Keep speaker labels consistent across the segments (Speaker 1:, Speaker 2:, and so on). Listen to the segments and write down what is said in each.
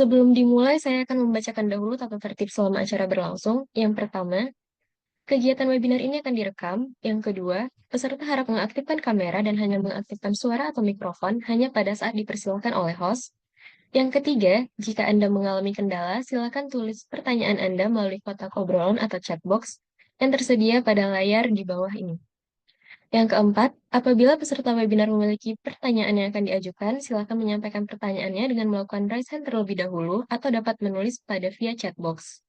Speaker 1: Sebelum dimulai, saya akan membacakan dahulu tata tertib selama acara berlangsung. Yang pertama, kegiatan webinar ini akan direkam. Yang kedua, peserta harap mengaktifkan kamera dan hanya mengaktifkan suara atau mikrofon hanya pada saat dipersilakan oleh host. Yang ketiga, jika Anda mengalami kendala, silakan tulis pertanyaan Anda melalui kotak obrolan atau chat box yang tersedia pada layar di bawah ini. Yang keempat, apabila peserta webinar memiliki pertanyaan yang akan diajukan, silakan menyampaikan pertanyaannya dengan melakukan raise hand terlebih dahulu atau dapat menulis pada via chat box.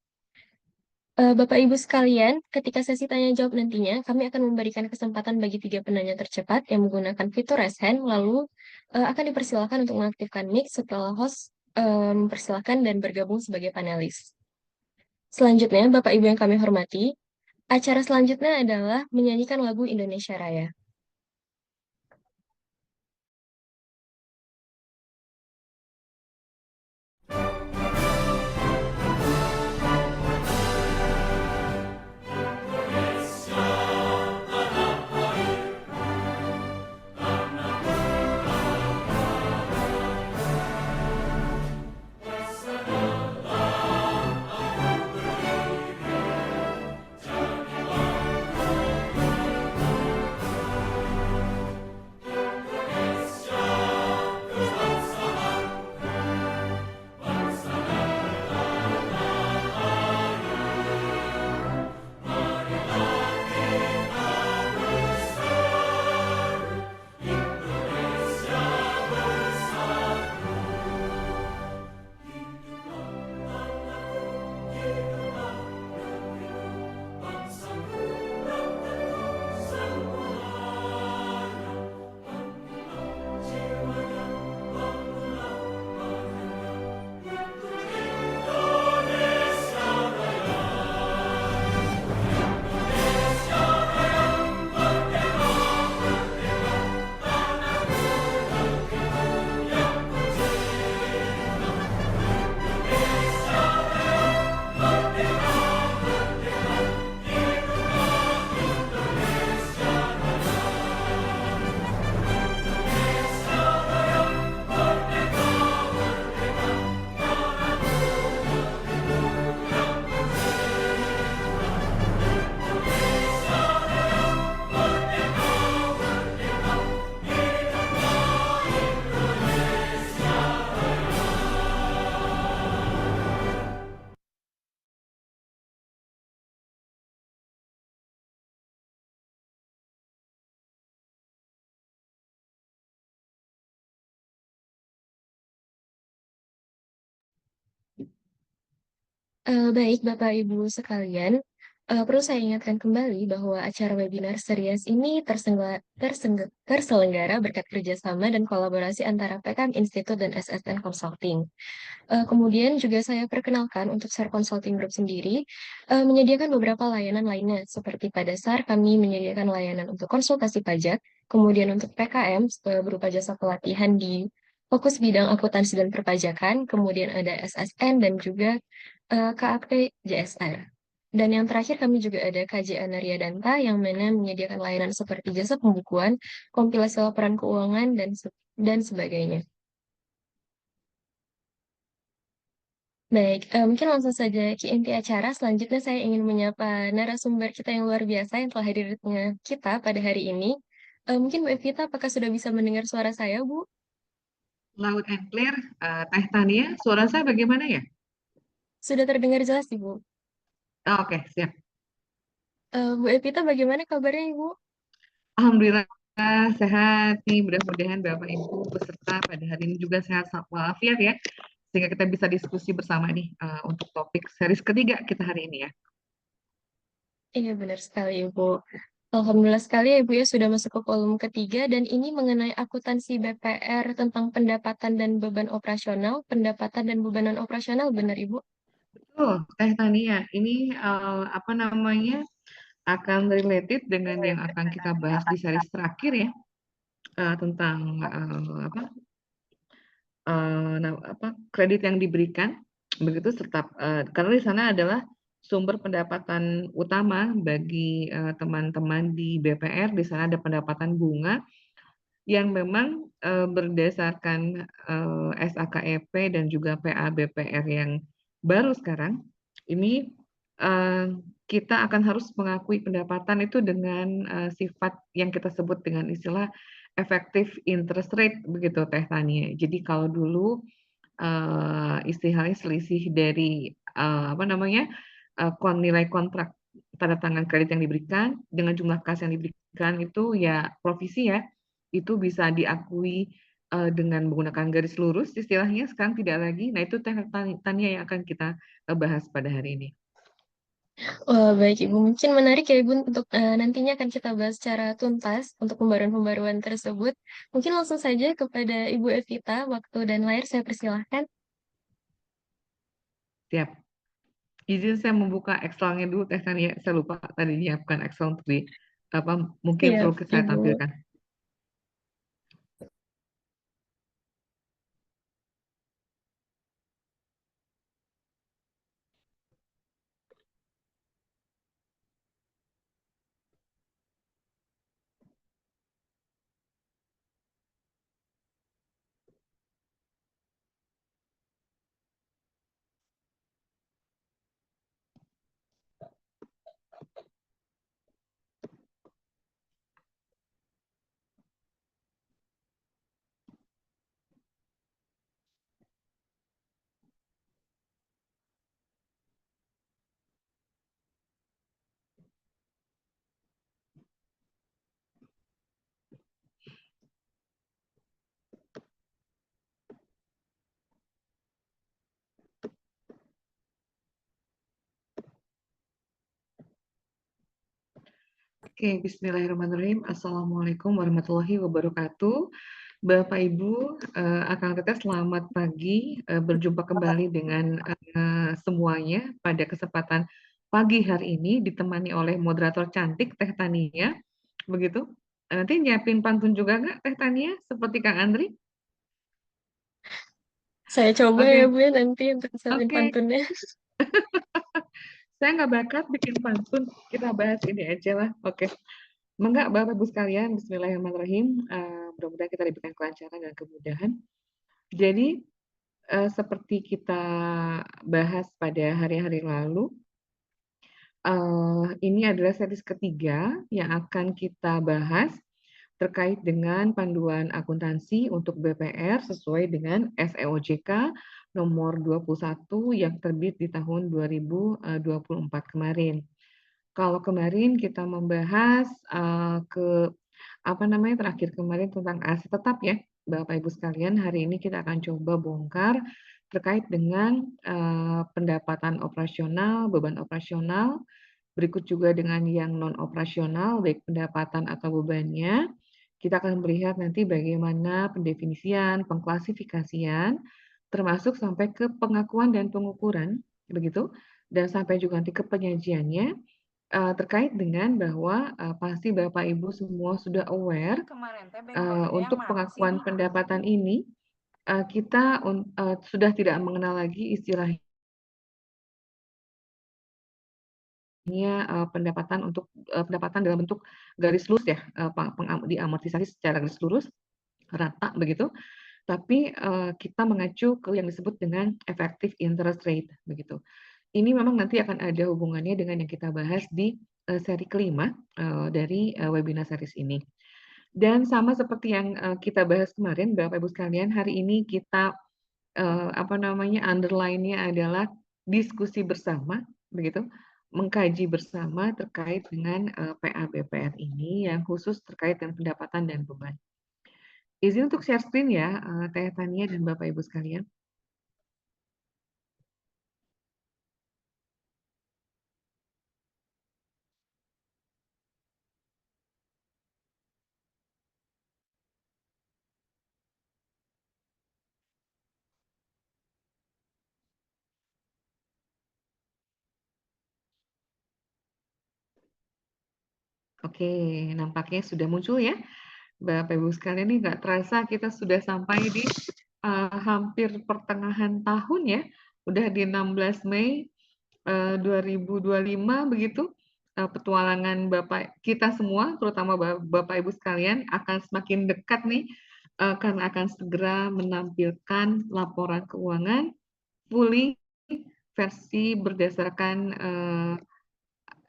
Speaker 1: Bapak Ibu sekalian, ketika sesi tanya jawab nantinya, kami akan memberikan kesempatan bagi 3 penanya tercepat yang menggunakan fitur raise hand, lalu akan dipersilakan untuk mengaktifkan mic setelah host mempersilakan dan bergabung sebagai panelis. Selanjutnya, Bapak Ibu yang kami hormati, acara selanjutnya adalah menyanyikan lagu Indonesia Raya. Baik, Bapak Ibu sekalian, perlu saya ingatkan kembali bahwa acara webinar Serias ini terselenggara berkat kerjasama dan kolaborasi antara PKM Institute dan SSN Consulting. Kemudian juga saya perkenalkan untuk SAR Consulting Group sendiri, menyediakan beberapa layanan lainnya, seperti pada SAR kami menyediakan layanan untuk konsultasi pajak, kemudian untuk PKM berupa jasa pelatihan di fokus bidang akuntansi dan perpajakan, kemudian ada SSN dan juga KAP JSR. Dan yang terakhir kami juga ada KJ Anaria Danta yang mana menyediakan layanan seperti jasa pembukuan, kompilasi laporan keuangan, dan sebagainya. Baik, mungkin langsung saja ke inti acara. Selanjutnya saya ingin menyapa narasumber kita yang luar biasa yang telah hadirnya kita pada hari ini. Mungkin Bu Evita, apakah sudah bisa mendengar suara saya, Bu?
Speaker 2: Loud and clear, Teh Tania, suara saya bagaimana ya?
Speaker 1: Sudah terdengar jelas, Ibu.
Speaker 2: Oke, siap.
Speaker 1: Bu Evita, bagaimana kabarnya, Ibu?
Speaker 2: Alhamdulillah sehat nih, mudah-mudahan Bapak Ibu peserta pada hari ini juga sehat walafiat ya, sehingga kita bisa diskusi bersama nih untuk topik series ketiga kita hari ini ya.
Speaker 1: Iya, benar sekali, Ibu. Alhamdulillah sekali ya, Ibu ya sudah masuk ke kolom ketiga dan ini mengenai akuntansi BPR tentang pendapatan dan beban operasional, pendapatan dan bebanan operasional, benar, Ibu?
Speaker 2: Betul, Teh Tania, ini apa namanya akan related dengan yang akan kita bahas di series terakhir ya, tentang kredit yang diberikan begitu serta karena di sana adalah sumber pendapatan utama bagi teman-teman di BPR. Di sana ada pendapatan bunga yang memang berdasarkan SAKEP dan juga PABPR yang baru sekarang, ini eh, kita akan harus mengakui pendapatan itu dengan sifat yang kita sebut dengan istilah effective interest rate, begitu Teh Tania. Jadi kalau dulu istilahnya selisih dari apa namanya nilai kontrak tanda tangan kredit yang diberikan dengan jumlah kas yang diberikan itu ya provisi ya, itu bisa diakui dengan menggunakan garis lurus istilahnya sekarang tidak lagi. Nah itu Teh Tania yang akan kita bahas pada hari ini.
Speaker 1: Wah, baik Ibu. Mungkin menarik ya Ibu untuk nantinya akan kita bahas secara tuntas untuk pembaruan-pembaruan tersebut. Mungkin langsung saja kepada Ibu Evita, waktu dan layar saya persilahkan.
Speaker 2: Siap. Izin saya membuka Excel-nya dulu Teh Tania. Saya lupa tadi nyiapkan Excel untuk di apa mungkin perlu
Speaker 1: Siap,
Speaker 2: saya
Speaker 1: Ibu.
Speaker 2: tampilkan. Oke, Bismillahirrahmanirrahim. Assalamualaikum warahmatullahi wabarakatuh. Bapak Ibu, akan kita selamat pagi. Berjumpa kembali dengan semuanya pada kesempatan pagi hari ini ditemani oleh moderator cantik Teh Tania. Begitu. Nanti nyiapin pantun juga nggak Teh Tania seperti Kang Andri?
Speaker 1: Saya coba ya
Speaker 2: Oke,
Speaker 1: Bu ya nanti untuk siapin
Speaker 2: oke.
Speaker 1: pantunnya.
Speaker 2: Saya nggak bakat bikin pantun. Kita bahas ini aja lah. Oke. Enggak, Bapak Ibu sekalian, Bismillahirrahmanirrahim. Mudah-mudahan kita diberikan kelancaran dan kemudahan. Jadi, seperti kita bahas pada hari-hari lalu, ini adalah series ketiga yang akan kita bahas terkait dengan panduan akuntansi untuk BPR sesuai dengan SEOJK nomor 21 yang terbit di tahun 2024 kemarin. Kalau kemarin kita membahas ke apa namanya terakhir kemarin tentang aset tetap ya, Bapak Ibu sekalian, hari ini kita akan coba bongkar terkait dengan pendapatan operasional, beban operasional, berikut juga dengan yang non operasional, baik pendapatan atau bebannya. Kita akan melihat nanti bagaimana pendefinisian, pengklasifikasian, termasuk sampai ke pengakuan dan pengukuran, begitu, dan sampai juga nanti ke penyajiannya terkait dengan bahwa pasti Bapak Ibu semua sudah aware untuk pengakuan pendapatan ini kita sudah tidak mengenal lagi istilahnya pendapatan untuk pendapatan dalam bentuk garis lurus ya, diamortisasi secara garis lurus rata begitu, tapi kita mengacu ke yang disebut dengan effective interest rate begitu. Ini memang nanti akan ada hubungannya dengan yang kita bahas di seri kelima dari webinar series ini. Dan sama seperti yang kita bahas kemarin, Bapak Ibu sekalian, hari ini kita apa namanya underline-nya adalah diskusi bersama, begitu, mengkaji bersama terkait dengan PABPR ini yang khusus terkait dengan pendapatan dan beban. Izin untuk share screen ya, Teh Tania dan Bapak Ibu sekalian. Oke, nampaknya sudah muncul ya. Bapak Ibu sekalian ini nggak terasa kita sudah sampai di hampir pertengahan tahun ya. Udah di 16 Mei 2025 begitu. petualangan Bapak kita semua, terutama Bapak Ibu sekalian, akan semakin dekat nih, karena akan segera menampilkan laporan keuangan fully versi berdasarkan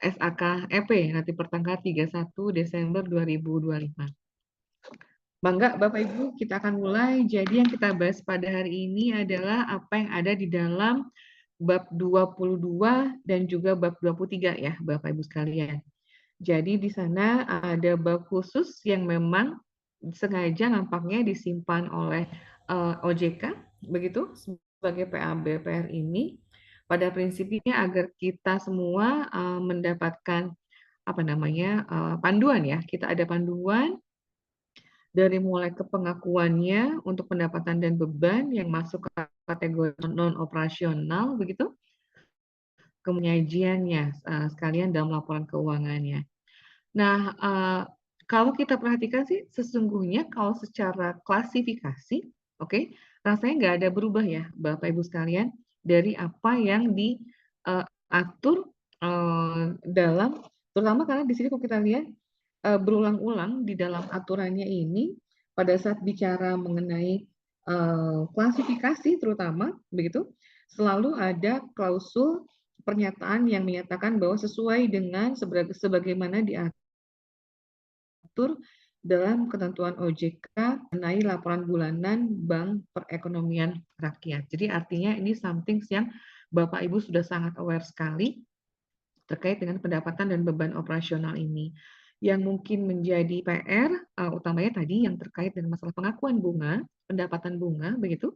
Speaker 2: SAK EP nanti pertanggal 31 Desember 2025. Bangga Bapak Ibu, kita akan mulai. Jadi yang kita bahas pada hari ini adalah apa yang ada di dalam bab 22 dan juga bab 23 ya Bapak Ibu sekalian. Jadi di sana ada bab khusus yang memang sengaja nampaknya disimpan oleh OJK begitu sebagai PA-BPR ini pada prinsipnya agar kita semua mendapatkan apa namanya panduan ya. Kita ada panduan dari mulai ke pengakuannya untuk pendapatan dan beban yang masuk ke kategori non operasional begitu, penyajiannya sekalian dalam laporan keuangannya. Nah, kalau kita perhatikan sih sesungguhnya kalau secara klasifikasi, oke, rasanya nggak ada berubah ya Bapak Ibu sekalian dari apa yang diatur dalam, terutama karena di sini kalau kita lihat berulang-ulang di dalam aturannya ini pada saat bicara mengenai klasifikasi terutama begitu selalu ada klausul pernyataan yang menyatakan bahwa sesuai dengan sebagaimana diatur dalam ketentuan OJK mengenai laporan bulanan Bank Perekonomian Rakyat. Jadi artinya ini something yang Bapak Ibu sudah sangat aware sekali terkait dengan pendapatan dan beban operasional ini. Yang mungkin menjadi PR utamanya tadi yang terkait dengan masalah pengakuan bunga, pendapatan bunga begitu,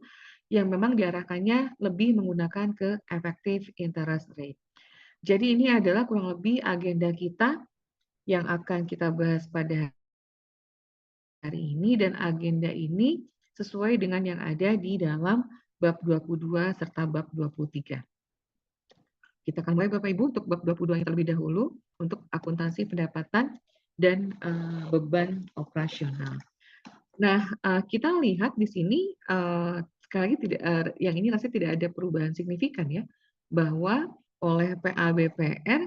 Speaker 2: yang memang diarahkannya lebih menggunakan ke effective interest rate. Jadi ini adalah kurang lebih agenda kita yang akan kita bahas pada hari ini dan agenda ini sesuai dengan yang ada di dalam bab 22 serta bab 23. Kita akan mulai Bapak Ibu untuk bab 22 yang terlebih dahulu untuk akuntansi pendapatan dan beban operasional. Nah, kita lihat di sini sekali lagi tidak yang ini rasanya tidak ada perubahan signifikan ya bahwa oleh PA-BPR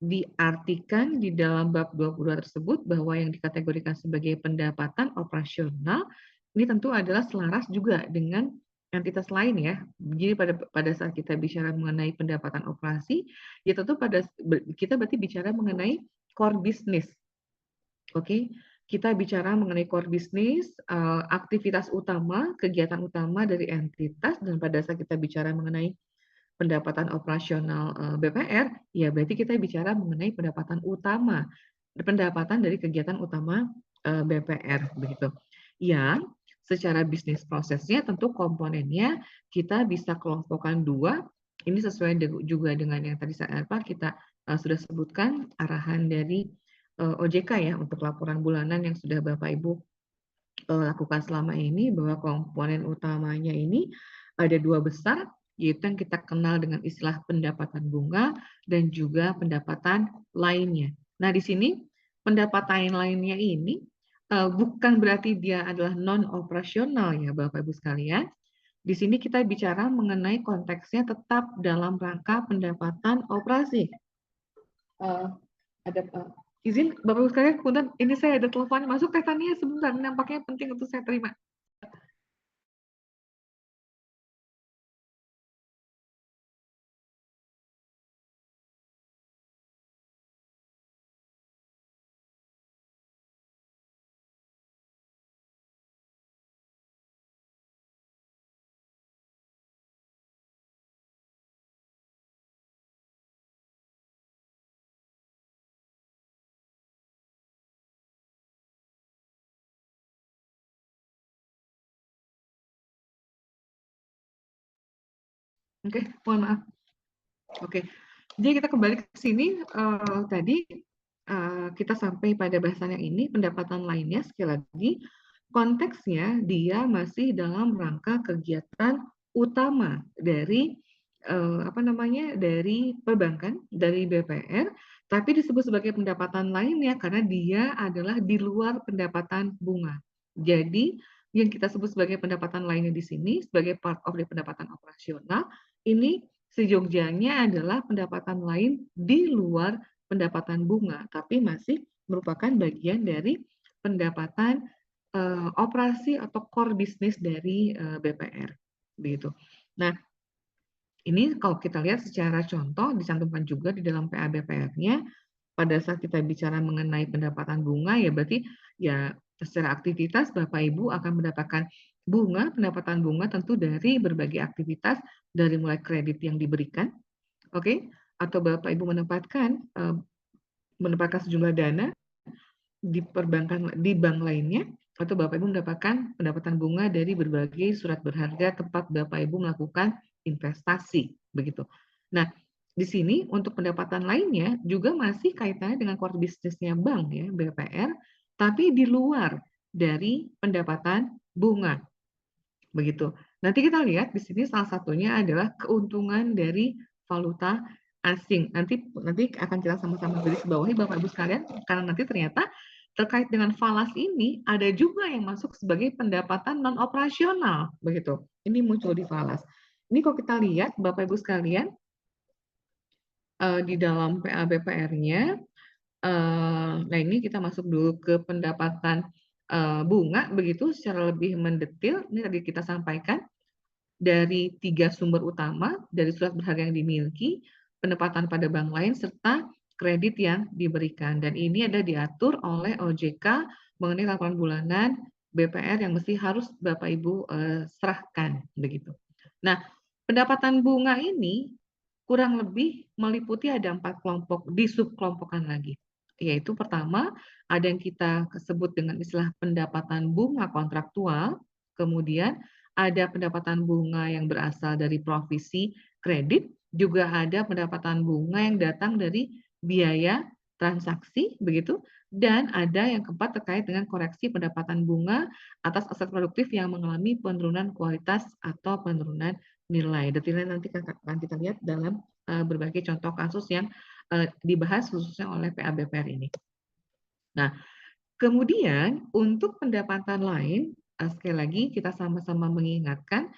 Speaker 2: diartikan di dalam bab 22 tersebut bahwa yang dikategorikan sebagai pendapatan operasional ini tentu adalah selaras juga dengan entitas lain ya. Jadi pada saat kita bicara mengenai pendapatan operasi, ya tentu kita berarti bicara mengenai core business. Oke, kita bicara mengenai core business, aktivitas utama, kegiatan utama dari entitas, dan pada saat kita bicara mengenai pendapatan operasional BPR, ya berarti kita bicara mengenai pendapatan utama, pendapatan dari kegiatan utama BPR begitu. Yang secara bisnis prosesnya tentu komponennya kita bisa kelompokkan dua. Ini sesuai juga dengan yang tadi kita sudah sebutkan arahan dari OJK ya untuk laporan bulanan yang sudah Bapak Ibu lakukan selama ini bahwa komponen utamanya ini ada dua besar yaitu yang kita kenal dengan istilah pendapatan bunga dan juga pendapatan lainnya. Nah, di sini pendapatan lainnya ini bukan berarti dia adalah non operasional ya Bapak Ibu sekalian. Di sini kita bicara mengenai konteksnya tetap dalam rangka pendapatan operasi. Ada izin Bapak Ibu sekalian, kemudian ini saya ada telepon masuk, Teh Tania sebentar, nampaknya penting untuk saya terima. Oke, mohon maaf. Oke, jadi kita kembali ke sini tadi kita sampai pada bahasan yang ini pendapatan lainnya sekali lagi konteksnya dia masih dalam rangka kegiatan utama dari apa namanya dari perbankan dari BPR, tapi disebut sebagai pendapatan lainnya karena dia adalah di luar pendapatan bunga. Jadi yang kita sebut sebagai pendapatan lainnya di sini sebagai part of the pendapatan operasional ini sejogjanya adalah pendapatan lain di luar pendapatan bunga, tapi masih merupakan bagian dari pendapatan operasi atau core bisnis dari BPR, begitu. Nah, ini kalau kita lihat secara contoh dicantumkan juga di dalam PA BPR-nya pada saat kita bicara mengenai pendapatan bunga ya berarti ya secara aktivitas Bapak Ibu akan mendapatkan pendapatan bunga tentu dari berbagai aktivitas dari mulai kredit yang diberikan, oke, atau Bapak Ibu menempatkan sejumlah dana di perbankan di bank lainnya atau Bapak Ibu mendapatkan pendapatan bunga dari berbagai surat berharga tempat Bapak Ibu melakukan investasi begitu. Nah, di sini untuk pendapatan lainnya juga masih kaitannya dengan core bisnisnya bank ya BPR, tapi di luar dari pendapatan bunga begitu. Nanti kita lihat di sini salah satunya adalah keuntungan dari valuta asing. Nanti akan kita sama-sama garis bawahi Bapak Ibu sekalian karena nanti ternyata terkait dengan falas ini ada juga yang masuk sebagai pendapatan non operasional begitu. Ini muncul di falas. Ini kalau kita lihat Bapak Ibu sekalian di dalam PA BPR-nya, nah ini kita masuk dulu ke pendapatan bunga begitu secara lebih mendetail. Ini tadi kita sampaikan dari 3 sumber utama, dari surat berharga yang dimiliki, penempatan pada bank lain, serta kredit yang diberikan. Dan ini ada diatur oleh OJK mengenai laporan bulanan BPR yang mesti harus Bapak Ibu serahkan begitu. Nah, pendapatan bunga ini kurang lebih meliputi ada 4 kelompok, disubkelompokkan lagi. Yaitu pertama, ada yang kita sebut dengan istilah pendapatan bunga kontraktual, kemudian ada pendapatan bunga yang berasal dari provisi kredit, juga ada pendapatan bunga yang datang dari biaya transaksi, begitu, dan ada yang keempat terkait dengan koreksi pendapatan bunga atas aset produktif yang mengalami penurunan kualitas atau penurunan nilai. Detailnya nanti akan kita lihat dalam berbagai contoh kasus yang dibahas khususnya oleh PA BPR ini. Nah, kemudian untuk pendapatan lain, sekali lagi kita sama-sama mengingatkan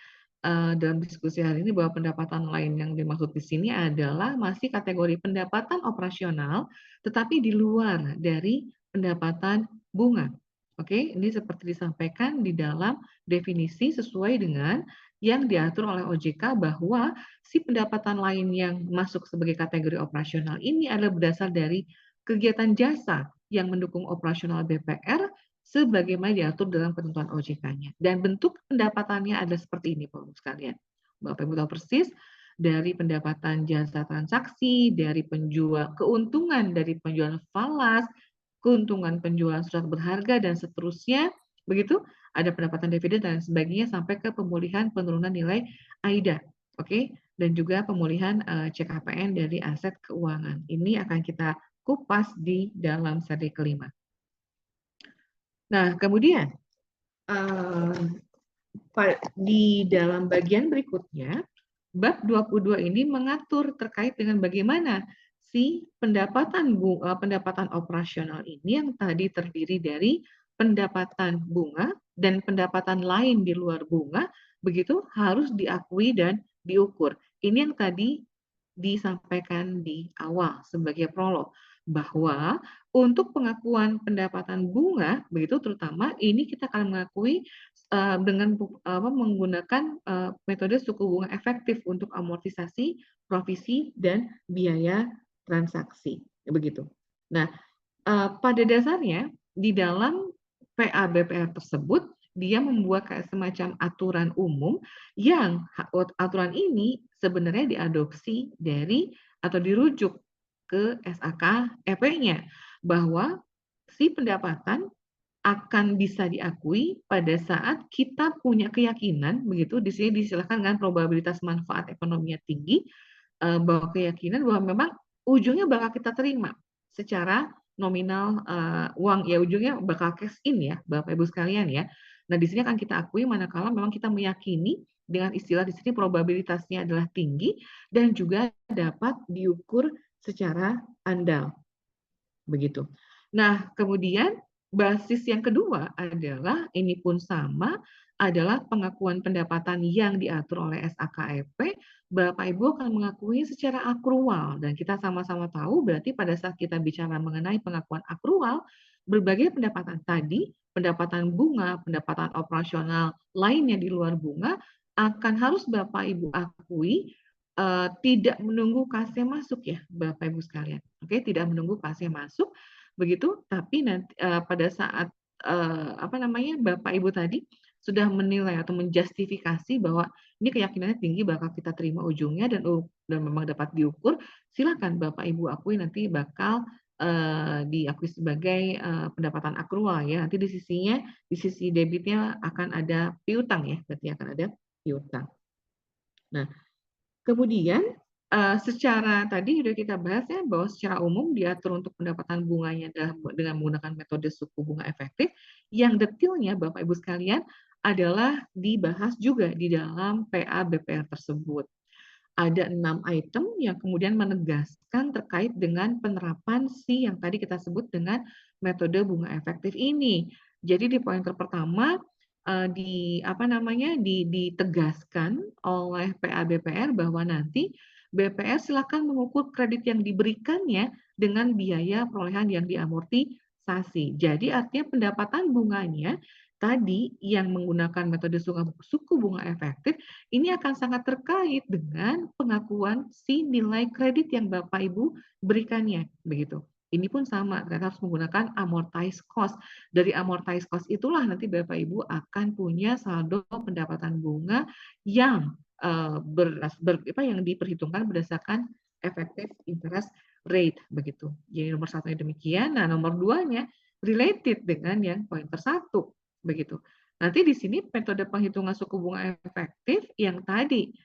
Speaker 2: dalam diskusi hari ini bahwa pendapatan lain yang dimaksud di sini adalah masih kategori pendapatan operasional, tetapi di luar dari pendapatan bunga. Oke, ini seperti disampaikan di dalam definisi sesuai dengan yang diatur oleh OJK bahwa si pendapatan lain yang masuk sebagai kategori operasional ini adalah berasal dari kegiatan jasa yang mendukung operasional BPR sebagaimana diatur dalam ketentuan OJK-nya. Dan bentuk pendapatannya ada seperti ini, Bapak-Ibu sekalian. Bapak-Ibu tahu persis dari pendapatan jasa transaksi, dari keuntungan dari penjualan falas, keuntungan penjualan surat berharga, dan seterusnya. Begitu, ada pendapatan dividen dan sebagainya sampai ke pemulihan penurunan nilai AIDA. Oke, dan juga pemulihan CKPN dari aset keuangan. Ini akan kita kupas di dalam seri kelima. Nah, kemudian di dalam bagian berikutnya, bab 22 ini mengatur terkait dengan bagaimana si pendapatan operasional ini yang tadi terdiri dari pendapatan bunga dan pendapatan lain di luar bunga, begitu harus diakui dan diukur. Ini yang tadi disampaikan di awal sebagai prolog bahwa untuk pengakuan pendapatan bunga begitu terutama ini kita akan mengakui dengan menggunakan metode suku bunga efektif untuk amortisasi, provisi, dan biaya transaksi begitu. Nah, pada dasarnya di dalam PA BPR tersebut dia membuat kayak semacam aturan umum yang aturan ini sebenarnya diadopsi dari atau dirujuk ke SAK EP-nya bahwa si pendapatan akan bisa diakui pada saat kita punya keyakinan begitu di sini disilakan dengan probabilitas manfaat ekonominya tinggi bahwa keyakinan bahwa memang ujungnya bakal kita terima secara nominal uang ya ujungnya bakal cash in ya Bapak Ibu sekalian ya. Nah, di sini akan kita akui manakala memang kita meyakini dengan istilah di sini probabilitasnya adalah tinggi dan juga dapat diukur secara andal. Begitu. Nah, kemudian basis yang kedua adalah ini pun sama adalah pengakuan pendapatan yang diatur oleh SAKEP, Bapak Ibu akan mengakui secara akrual. Dan kita sama-sama tahu berarti pada saat kita bicara mengenai pengakuan akrual, berbagai pendapatan tadi, pendapatan bunga, pendapatan operasional lainnya di luar bunga, akan harus Bapak Ibu akui tidak menunggu kas masuk ya Bapak Ibu sekalian. Oke, tidak menunggu kas masuk begitu, tapi nanti pada saat apa namanya Bapak Ibu tadi sudah menilai atau menjustifikasi bahwa ini keyakinannya tinggi bakal kita terima ujungnya dan memang dapat diukur, silakan Bapak Ibu akui nanti bakal diakui sebagai pendapatan akrual ya. Nanti di sisi debitnya akan ada piutang ya, berarti akan ada piutang. Nah, kemudian secara tadi sudah kita bahas ya bahwa secara umum diatur untuk pendapatan bunganya dengan menggunakan metode suku bunga efektif. Yang detailnya Bapak Ibu sekalian adalah dibahas juga di dalam PA BPR tersebut. Ada 6 item yang kemudian menegaskan terkait dengan penerapan yang tadi kita sebut dengan metode bunga efektif ini. Jadi di pointer pertama ditegaskan oleh PA BPR bahwa nanti BPR silakan mengukur kredit yang diberikannya dengan biaya perolehan yang diamortisasi. Jadi artinya pendapatan bunganya tadi yang menggunakan metode suku bunga efektif ini akan sangat terkait dengan pengakuan nilai kredit yang Bapak Ibu berikannya begitu. Ini pun sama, ternyata harus menggunakan amortized cost. Dari amortized cost itulah nanti Bapak Ibu akan punya saldo pendapatan bunga yang yang diperhitungkan berdasarkan effective interest rate begitu. Jadi nomor satunya demikian. Nah nomor duanya related dengan yang pointer satu begitu. Nanti di sini metode penghitungan suku bunga efektif yang tadi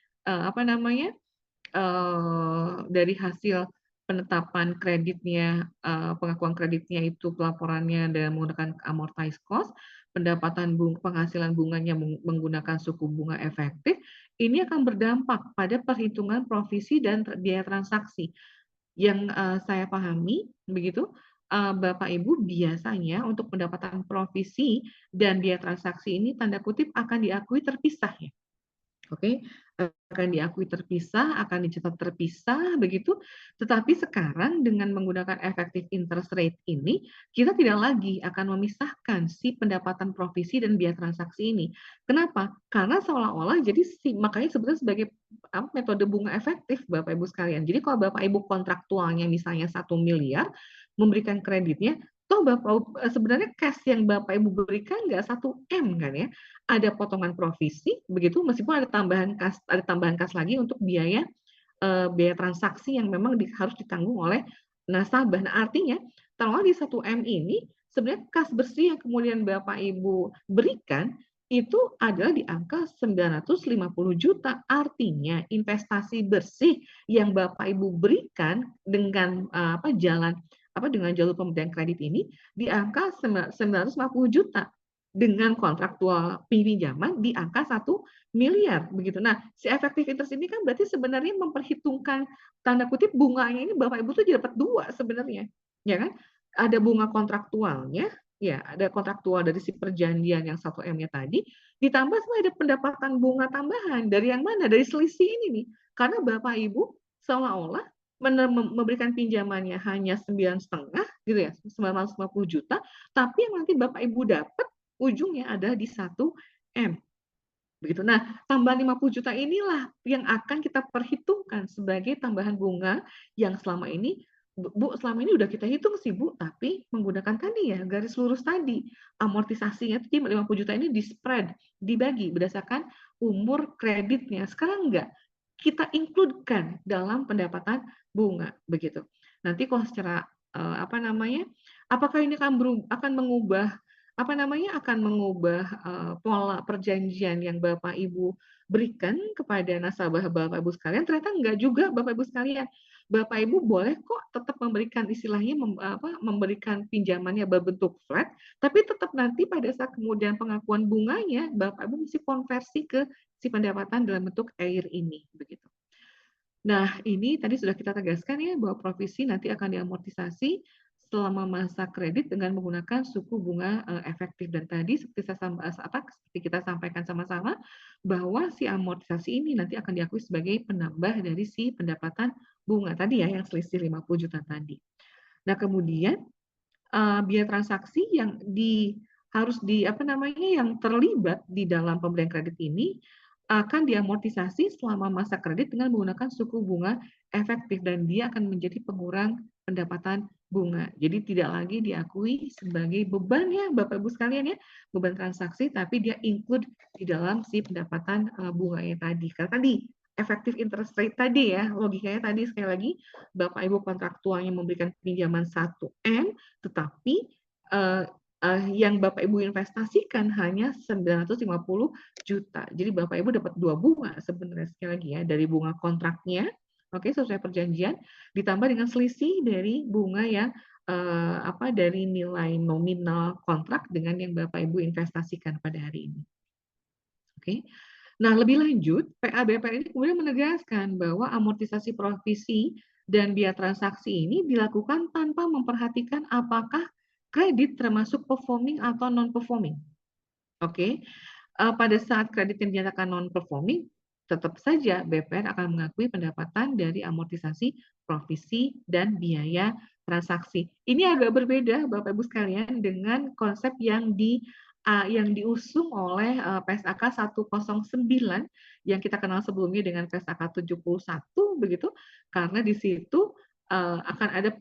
Speaker 2: dari hasil penetapan kreditnya, pengakuan kreditnya itu pelaporannya dengan menggunakan amortized cost, penghasilan bunganya menggunakan suku bunga efektif, ini akan berdampak pada perhitungan provisi dan biaya transaksi. Yang saya pahami begitu, Bapak Ibu biasanya untuk pendapatan provisi dan biaya transaksi ini tanda kutip akan diakui terpisah ya. Oke, akan diakui terpisah, akan dicatat terpisah begitu. Tetapi sekarang dengan menggunakan effective interest rate ini, kita tidak lagi akan memisahkan si pendapatan provisi dan biaya transaksi ini. Kenapa? Karena seolah-olah jadi makanya sebenarnya sebagai metode bunga efektif Bapak Ibu sekalian. Jadi kalau Bapak Ibu kontraktualnya misalnya 1 miliar memberikan kreditnya, toh sebenarnya cash yang Bapak Ibu berikan nggak 1 M kan ya, ada potongan provisi begitu meskipun ada tambahan kas lagi untuk biaya biaya transaksi yang memang harus ditanggung oleh nasabah. Nah, artinya taruhlah di 1 M ini sebenarnya kas bersih yang kemudian Bapak Ibu berikan itu adalah di angka 950 juta. Artinya investasi bersih yang Bapak Ibu berikan dengan dengan jalur pemberian kredit ini di angka 950 juta dengan kontraktual pinjaman di angka 1 miliar begitu. Nah, si efektif interest ini kan berarti sebenarnya memperhitungkan tanda kutip bunganya ini Bapak Ibu tuh dapat 2 sebenarnya, ya kan? Ada bunga kontraktualnya, ya ada kontraktual dari si perjanjian yang 1 M-nya tadi, ditambah sama ada pendapatan bunga tambahan dari yang mana? Dari selisih ini nih. Karena Bapak Ibu seolah-olah memberikan pinjamannya hanya 9,5 gitu ya, 950 juta, tapi yang nanti Bapak Ibu dapat ujungnya ada di 1 M. Begitu. Nah, tambahan 50 juta inilah yang akan kita perhitungkan sebagai tambahan bunga yang selama ini selama ini udah kita hitung sih Bu, tapi menggunakan tadi ya garis lurus tadi. Amortisasinya itu 50 juta ini di-spread, dibagi berdasarkan umur kreditnya. Sekarang enggak. Kita include-kan dalam pendapatan bunga begitu. Nanti kalau secara apakah ini akan mengubah pola perjanjian yang Bapak Ibu berikan kepada nasabah Bapak Ibu sekalian? Ternyata enggak juga Bapak Ibu sekalian. Bapak Ibu boleh kok tetap memberikan istilahnya memberikan pinjamannya berbentuk flat, tapi tetap nanti pada saat kemudian pengakuan bunganya Bapak Ibu mesti konversi ke si pendapatan dalam bentuk air ini begitu. Nah, ini tadi sudah kita tegaskan ya bahwa provisi nanti akan diamortisasi selama masa kredit dengan menggunakan suku bunga efektif. Dan tadi seperti kita sampaikan sama-sama bahwa si amortisasi ini nanti akan diakui sebagai penambah dari si pendapatan bunga tadi ya, yang selisih 50 juta tadi. Nah, kemudian biaya transaksi yang yang terlibat di dalam pemberian kredit ini akan diamortisasi selama masa kredit dengan menggunakan suku bunga efektif, dan dia akan menjadi pengurang pendapatan bunga. Jadi tidak lagi diakui sebagai beban ya Bapak Ibu sekalian ya, beban transaksi, tapi dia include di dalam si pendapatan bunganya tadi. Karena tadi efektif interest rate tadi ya, logikanya tadi sekali lagi Bapak Ibu kontraktualnya memberikan pinjaman 1M, tetapi yang Bapak Ibu investasikan hanya 950 juta. Jadi Bapak Ibu dapat 2 bunga sebenarnya sekali lagi ya, dari bunga kontraknya, oke, sesuai perjanjian, ditambah dengan selisih dari bunga yang dari nilai nominal kontrak dengan yang Bapak Ibu investasikan pada hari ini. Oke. Nah, lebih lanjut, PA-BPR ini kemudian menegaskan bahwa amortisasi provisi dan biaya transaksi ini dilakukan tanpa memperhatikan apakah kredit termasuk performing atau non-performing. Oke. Pada saat kredit yang dinyatakan non-performing, tetap saja BPR akan mengakui pendapatan dari amortisasi provisi dan biaya transaksi. Ini agak berbeda, Bapak Ibu sekalian, dengan konsep yang diusung oleh PSAK 109 yang kita kenal sebelumnya dengan PSAK 71 begitu, karena di situ akan ada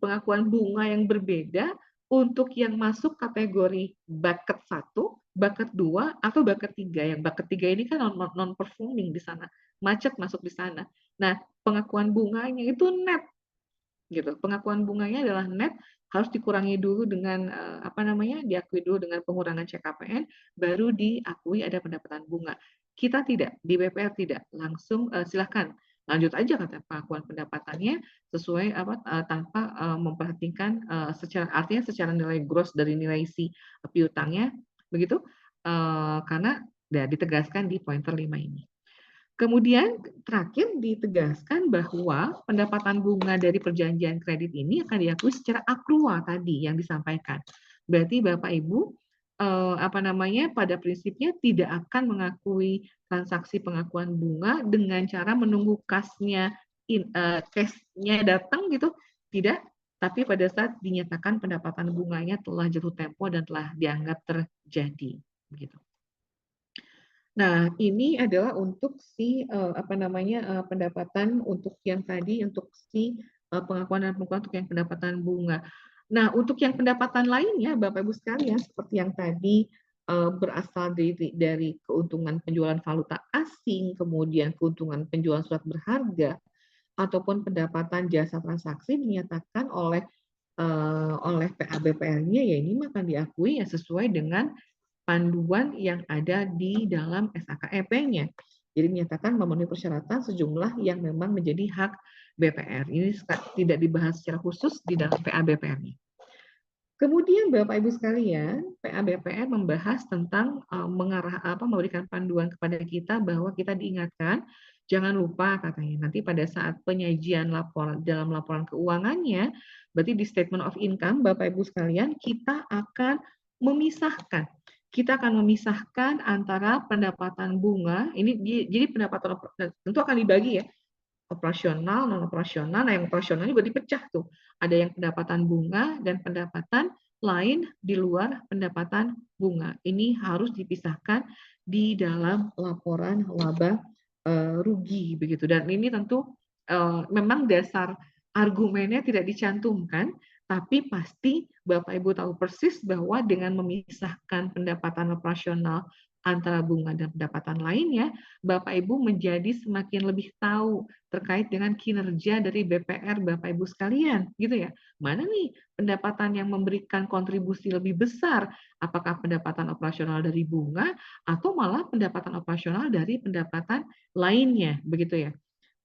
Speaker 2: pengakuan bunga yang berbeda untuk yang masuk kategori bucket 1, bucket 2, atau bucket 3. Yang bucket 3 ini kan non-performing di sana, macet masuk di sana. Nah, pengakuan bunganya itu net gitu. Pengakuan bunganya adalah net, harus dikurangi dulu dengan diakui dulu dengan pengurangan CKPN, baru diakui ada pendapatan bunga. Kita tidak, di BPR tidak, langsung silakan lanjut aja kata pengakuan pendapatannya sesuai tanpa memperhatikan secara nilai gross dari nilai si piutangnya begitu, karena ditegaskan di pointer 5 ini. Kemudian terakhir ditegaskan bahwa pendapatan bunga dari perjanjian kredit ini akan diakui secara akrua tadi yang disampaikan. Berarti Bapak Ibu pada prinsipnya tidak akan mengakui transaksi pengakuan bunga dengan cara menunggu cashnya datang gitu, tidak. Tapi pada saat dinyatakan pendapatan bunganya telah jatuh tempo dan telah dianggap terjadi, begitu. Nah, ini adalah untuk si pendapatan untuk yang tadi untuk si pengakuan dan pengakuan untuk yang pendapatan bunga. Nah, untuk yang pendapatan lainnya, Bapak Ibu sekalian, seperti yang tadi berasal dari keuntungan penjualan valuta asing, kemudian keuntungan penjualan surat berharga, ataupun pendapatan jasa transaksi dinyatakan oleh PA-BPR-nya, ya ini akan diakui ya sesuai dengan panduan yang ada di dalam SAKEP-nya. Jadi menyatakan memenuhi persyaratan sejumlah yang memang menjadi hak BPR. Ini tidak dibahas secara khusus di dalam PA-BPR-nya. Kemudian Bapak Ibu sekalian, PA-BPR membahas tentang memberikan panduan kepada kita bahwa kita diingatkan jangan lupa katanya nanti pada saat penyajian dalam laporan keuangannya, berarti di statement of income Bapak Ibu sekalian, kita akan memisahkan antara pendapatan bunga, jadi pendapatan tentu akan dibagi ya, operasional, non operasional. Nah, yang operasional juga dipecah tuh. Ada yang pendapatan bunga dan pendapatan lain di luar pendapatan bunga. Ini harus dipisahkan di dalam laporan laba rugi begitu. Dan ini tentu memang dasar argumennya tidak dicantumkan, tapi pasti Bapak Ibu tahu persis bahwa dengan memisahkan pendapatan operasional antara bunga dan pendapatan lainnya, Bapak Ibu menjadi semakin lebih tahu terkait dengan kinerja dari BPR Bapak Ibu sekalian, gitu ya. Mana nih pendapatan yang memberikan kontribusi lebih besar? Apakah pendapatan operasional dari bunga atau malah pendapatan operasional dari pendapatan lainnya, begitu ya.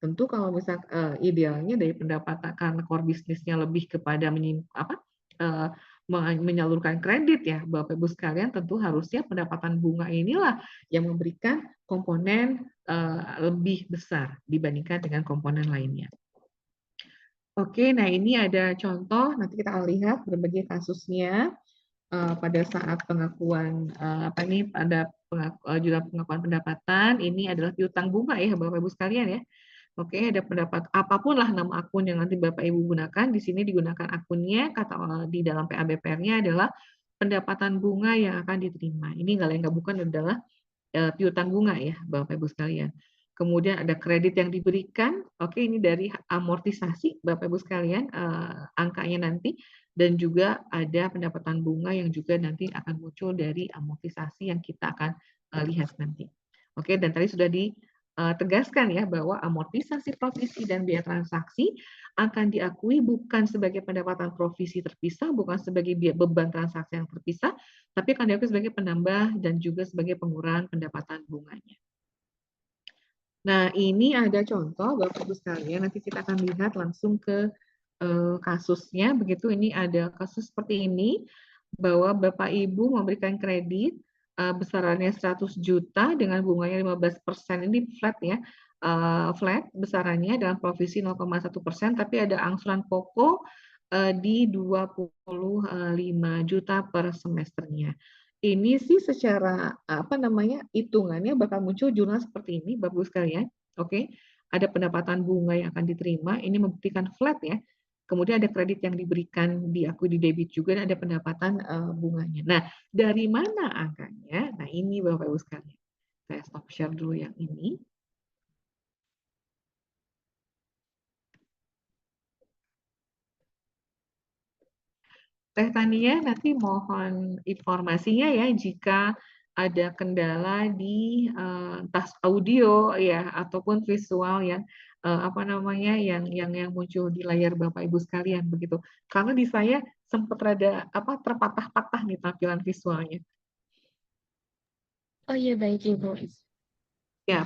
Speaker 2: Tentu kalau misal idealnya dari pendapatan karena core bisnisnya lebih kepada menyalurkan kredit ya, Bapak Ibu sekalian, tentu harusnya pendapatan bunga inilah yang memberikan komponen lebih besar dibandingkan dengan komponen lainnya. Oke, nah ini ada contoh, nanti kita akan lihat berbagai kasusnya pada saat pengakuan pada jurnal pengakuan pendapatan. Ini adalah piutang bunga ya Bapak Ibu sekalian ya. Oke, ada pendapat apapun lah nama akun yang nanti Bapak Ibu gunakan. Di sini digunakan akunnya, kata di dalam PABPR-nya adalah pendapatan bunga yang akan diterima. Ini nggak lain nggak bukan adalah piutang bunga ya Bapak Ibu sekalian. Kemudian ada kredit yang diberikan, oke ini dari amortisasi Bapak Ibu sekalian angkanya nanti, dan juga ada pendapatan bunga yang juga nanti akan muncul dari amortisasi yang kita akan lihat nanti. Oke, dan tadi sudah ditegaskan ya bahwa amortisasi provisi dan biaya transaksi akan diakui bukan sebagai pendapatan provisi terpisah, bukan sebagai beban transaksi yang terpisah, tapi akan diakui sebagai penambah dan juga sebagai pengurangan pendapatan bunganya. Nah, ini ada contoh Bapak Ibu sekalian, nanti kita akan lihat langsung ke kasusnya. Begitu, ini ada kasus seperti ini, bahwa Bapak Ibu memberikan kredit besarannya 100 juta dengan bunganya 15%, ini flat ya, flat besarannya dalam provisi 0,1%, tapi ada angsuran pokok di 25 juta per semesternya. Ini sih secara hitungannya bakal muncul jurnal seperti ini Bapak Ibu sekalian. Oke. Ada pendapatan bunga yang akan diterima, ini membuktikan flat ya. Kemudian ada kredit yang diberikan diakui di debit juga, dan ada pendapatan bunganya. Nah, dari mana angkanya? Nah, ini Bapak Ibu sekalian. Saya stop share dulu yang ini. Teh Tania, nanti mohon informasinya ya jika ada kendala di entah audio ya ataupun visual yang yang muncul di layar Bapak Ibu sekalian begitu. Karena di saya sempat rada terpatah-patah nih tampilan visualnya.
Speaker 1: Oh iya, baik Ibu.
Speaker 2: Ya,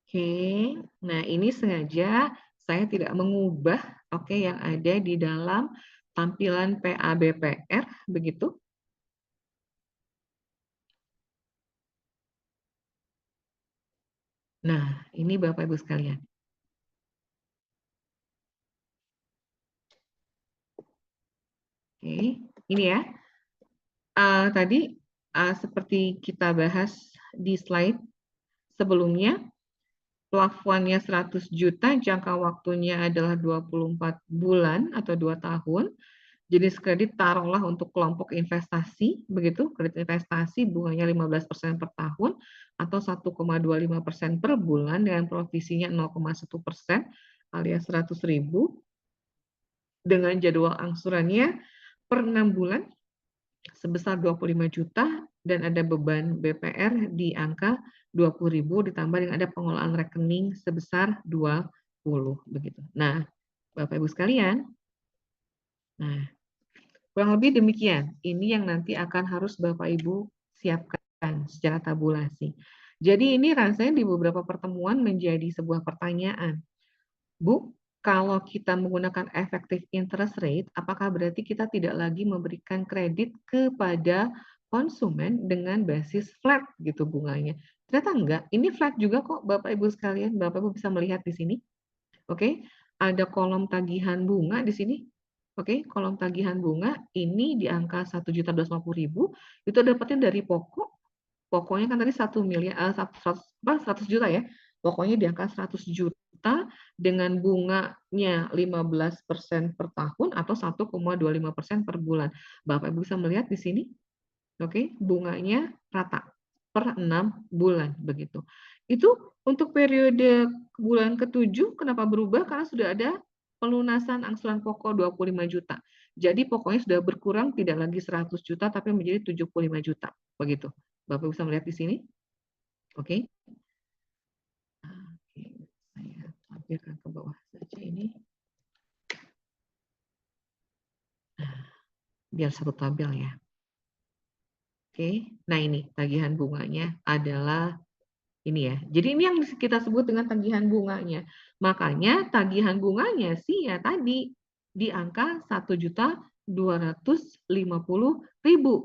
Speaker 2: oke. Nah, ini sengaja saya tidak mengubah yang ada di dalam tampilan PABPR begitu. Nah, ini Bapak Ibu sekalian. Oke, ini ya. Tadi seperti kita bahas di slide sebelumnya, plafonnya 100 juta, jangka waktunya adalah 24 bulan atau 2 tahun. Jenis kredit taruhlah untuk kelompok investasi, begitu, kredit investasi bunganya 15% per tahun atau 1,25% per bulan dengan provisinya 0,1% alias 100.000 dengan jadwal angsurannya per 6 bulan sebesar 25 juta dan ada beban BPR di angka 20.000 ditambah dengan ada pengelolaan rekening sebesar 20 begitu. Nah, Bapak Ibu sekalian, nah kurang lebih demikian. Ini yang nanti akan harus Bapak Ibu siapkan secara tabulasi. Jadi ini rasanya di beberapa pertemuan menjadi sebuah pertanyaan. Bu, kalau kita menggunakan effective interest rate, apakah berarti kita tidak lagi memberikan kredit kepada konsumen dengan basis flat gitu bunganya? Ternyata enggak. Ini flat juga kok Bapak Ibu sekalian. Bapak Ibu bisa melihat di sini. Oke, ada kolom tagihan bunga di sini. Oke, kolom tagihan bunga ini di angka 1.250.000 itu dapatnya dari pokok. Pokoknya kan tadi 1 miliar 100 juta ya. Pokoknya di angka 100 juta dengan bunganya 15% per tahun atau 1,25% per bulan. Bapak Ibu bisa melihat di sini. Oke, bunganya rata per 6 bulan begitu. Itu untuk periode bulan ke-7 kenapa berubah? Karena sudah ada pelunasan angsuran pokok 25 juta. Jadi pokoknya sudah berkurang tidak lagi 100 juta tapi menjadi 75 juta begitu. Bapak bisa melihat di sini. Oke. Oke, saya tampilkan ke bawah saja ini. Biar satu tabel ya. Oke, nah ini tagihan bunganya adalah Ini ya. Jadi ini yang kita sebut dengan tagihan bunganya. Makanya tagihan bunganya sih ya tadi di angka 1.250.000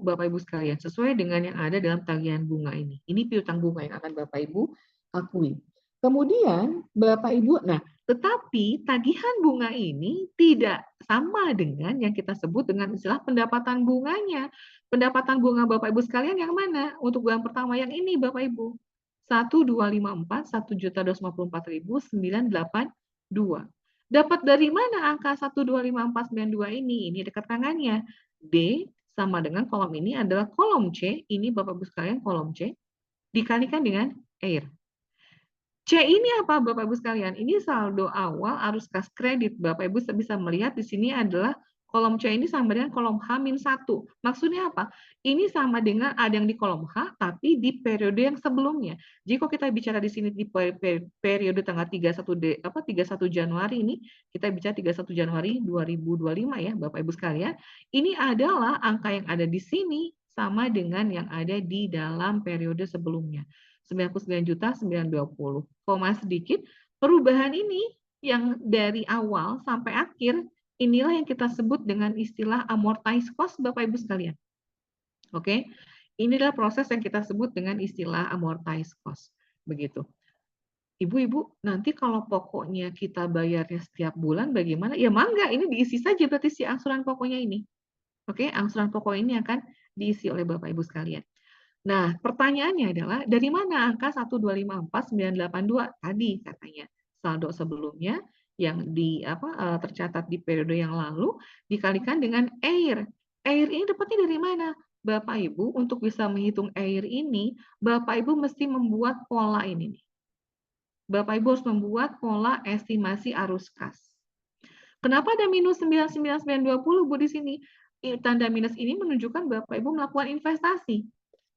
Speaker 2: Bapak Ibu sekalian, sesuai dengan yang ada dalam tagihan bunga ini. Ini piutang bunga yang akan Bapak Ibu akui. Kemudian Bapak Ibu, nah tetapi tagihan bunga ini tidak sama dengan yang kita sebut dengan istilah pendapatan bunganya. Pendapatan bunga Bapak Ibu sekalian yang mana? Untuk bulan pertama yang ini Bapak Ibu. 1.254, 1.254.982. Dapat dari mana angka 1.254.982 ini? Ini dekat tangannya. D sama dengan kolom ini adalah kolom C, ini Bapak Ibu sekalian kolom C, dikalikan dengan air. C ini apa Bapak Ibu sekalian? Ini saldo awal arus kas kredit. Bapak Ibu bisa melihat di sini adalah kolom C ini sama dengan kolom H-1. Maksudnya apa? Ini sama dengan ada yang di kolom H, tapi di periode yang sebelumnya. Jadi kalau kita bicara di sini di periode tanggal 31 Januari ini, kita bicara 31 Januari 2025 ya Bapak Ibu sekalian. Ini adalah angka yang ada di sini sama dengan yang ada di dalam periode sebelumnya. 99.920. Koma sedikit, perubahan ini yang dari awal sampai akhir, inilah yang kita sebut dengan istilah amortized cost, Bapak Ibu sekalian. Oke, inilah proses yang kita sebut dengan istilah amortized cost. Begitu. Ibu-ibu, nanti kalau pokoknya kita bayarnya setiap bulan bagaimana? Ya mangga, ini diisi saja berarti si angsuran pokoknya ini. Oke, angsuran pokok ini akan diisi oleh Bapak Ibu sekalian. Nah, pertanyaannya adalah dari mana angka 1.254.982 tadi katanya saldo sebelumnya yang tercatat di periode yang lalu dikalikan dengan air. Air ini dapatnya dari mana? Bapak Ibu untuk bisa menghitung air ini, Bapak Ibu mesti membuat pola ini nih. Bapak Ibu harus membuat pola estimasi arus kas. Kenapa ada minus 99.920 Bu di sini? Tanda minus ini menunjukkan Bapak Ibu melakukan investasi.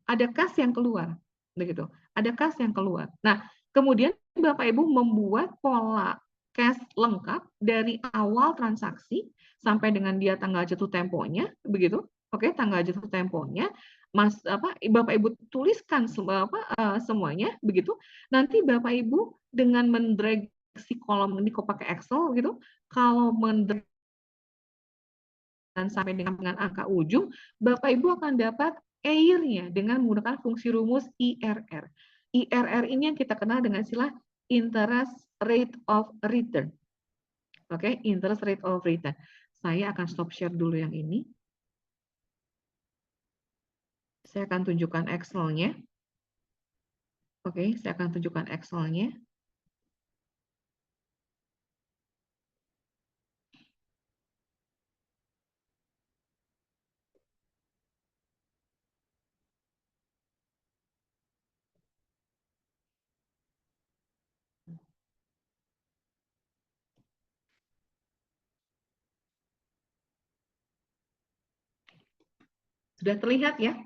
Speaker 2: Ada kas yang keluar, begitu. Ada kas yang keluar. Nah, kemudian Bapak Ibu membuat pola cash lengkap dari awal transaksi sampai dengan dia tanggal jatuh temponya, begitu. Oke, tanggal jatuh temponya, Bapak Ibu tuliskan semuanya, begitu. Nanti Bapak Ibu dengan mendrag si kolom ini kok pakai Excel, gitu. Kalau mendrag dan sampai dengan angka ujung, Bapak Ibu akan dapat air-nya dengan menggunakan fungsi rumus IRR. IRR ini yang kita kenal dengan istilah interest rate of return. Oke, interest rate of return. Saya akan stop share dulu yang ini. Saya akan tunjukkan Excel-nya. Oke, saya akan tunjukkan Excel-nya. Sudah terlihat ya,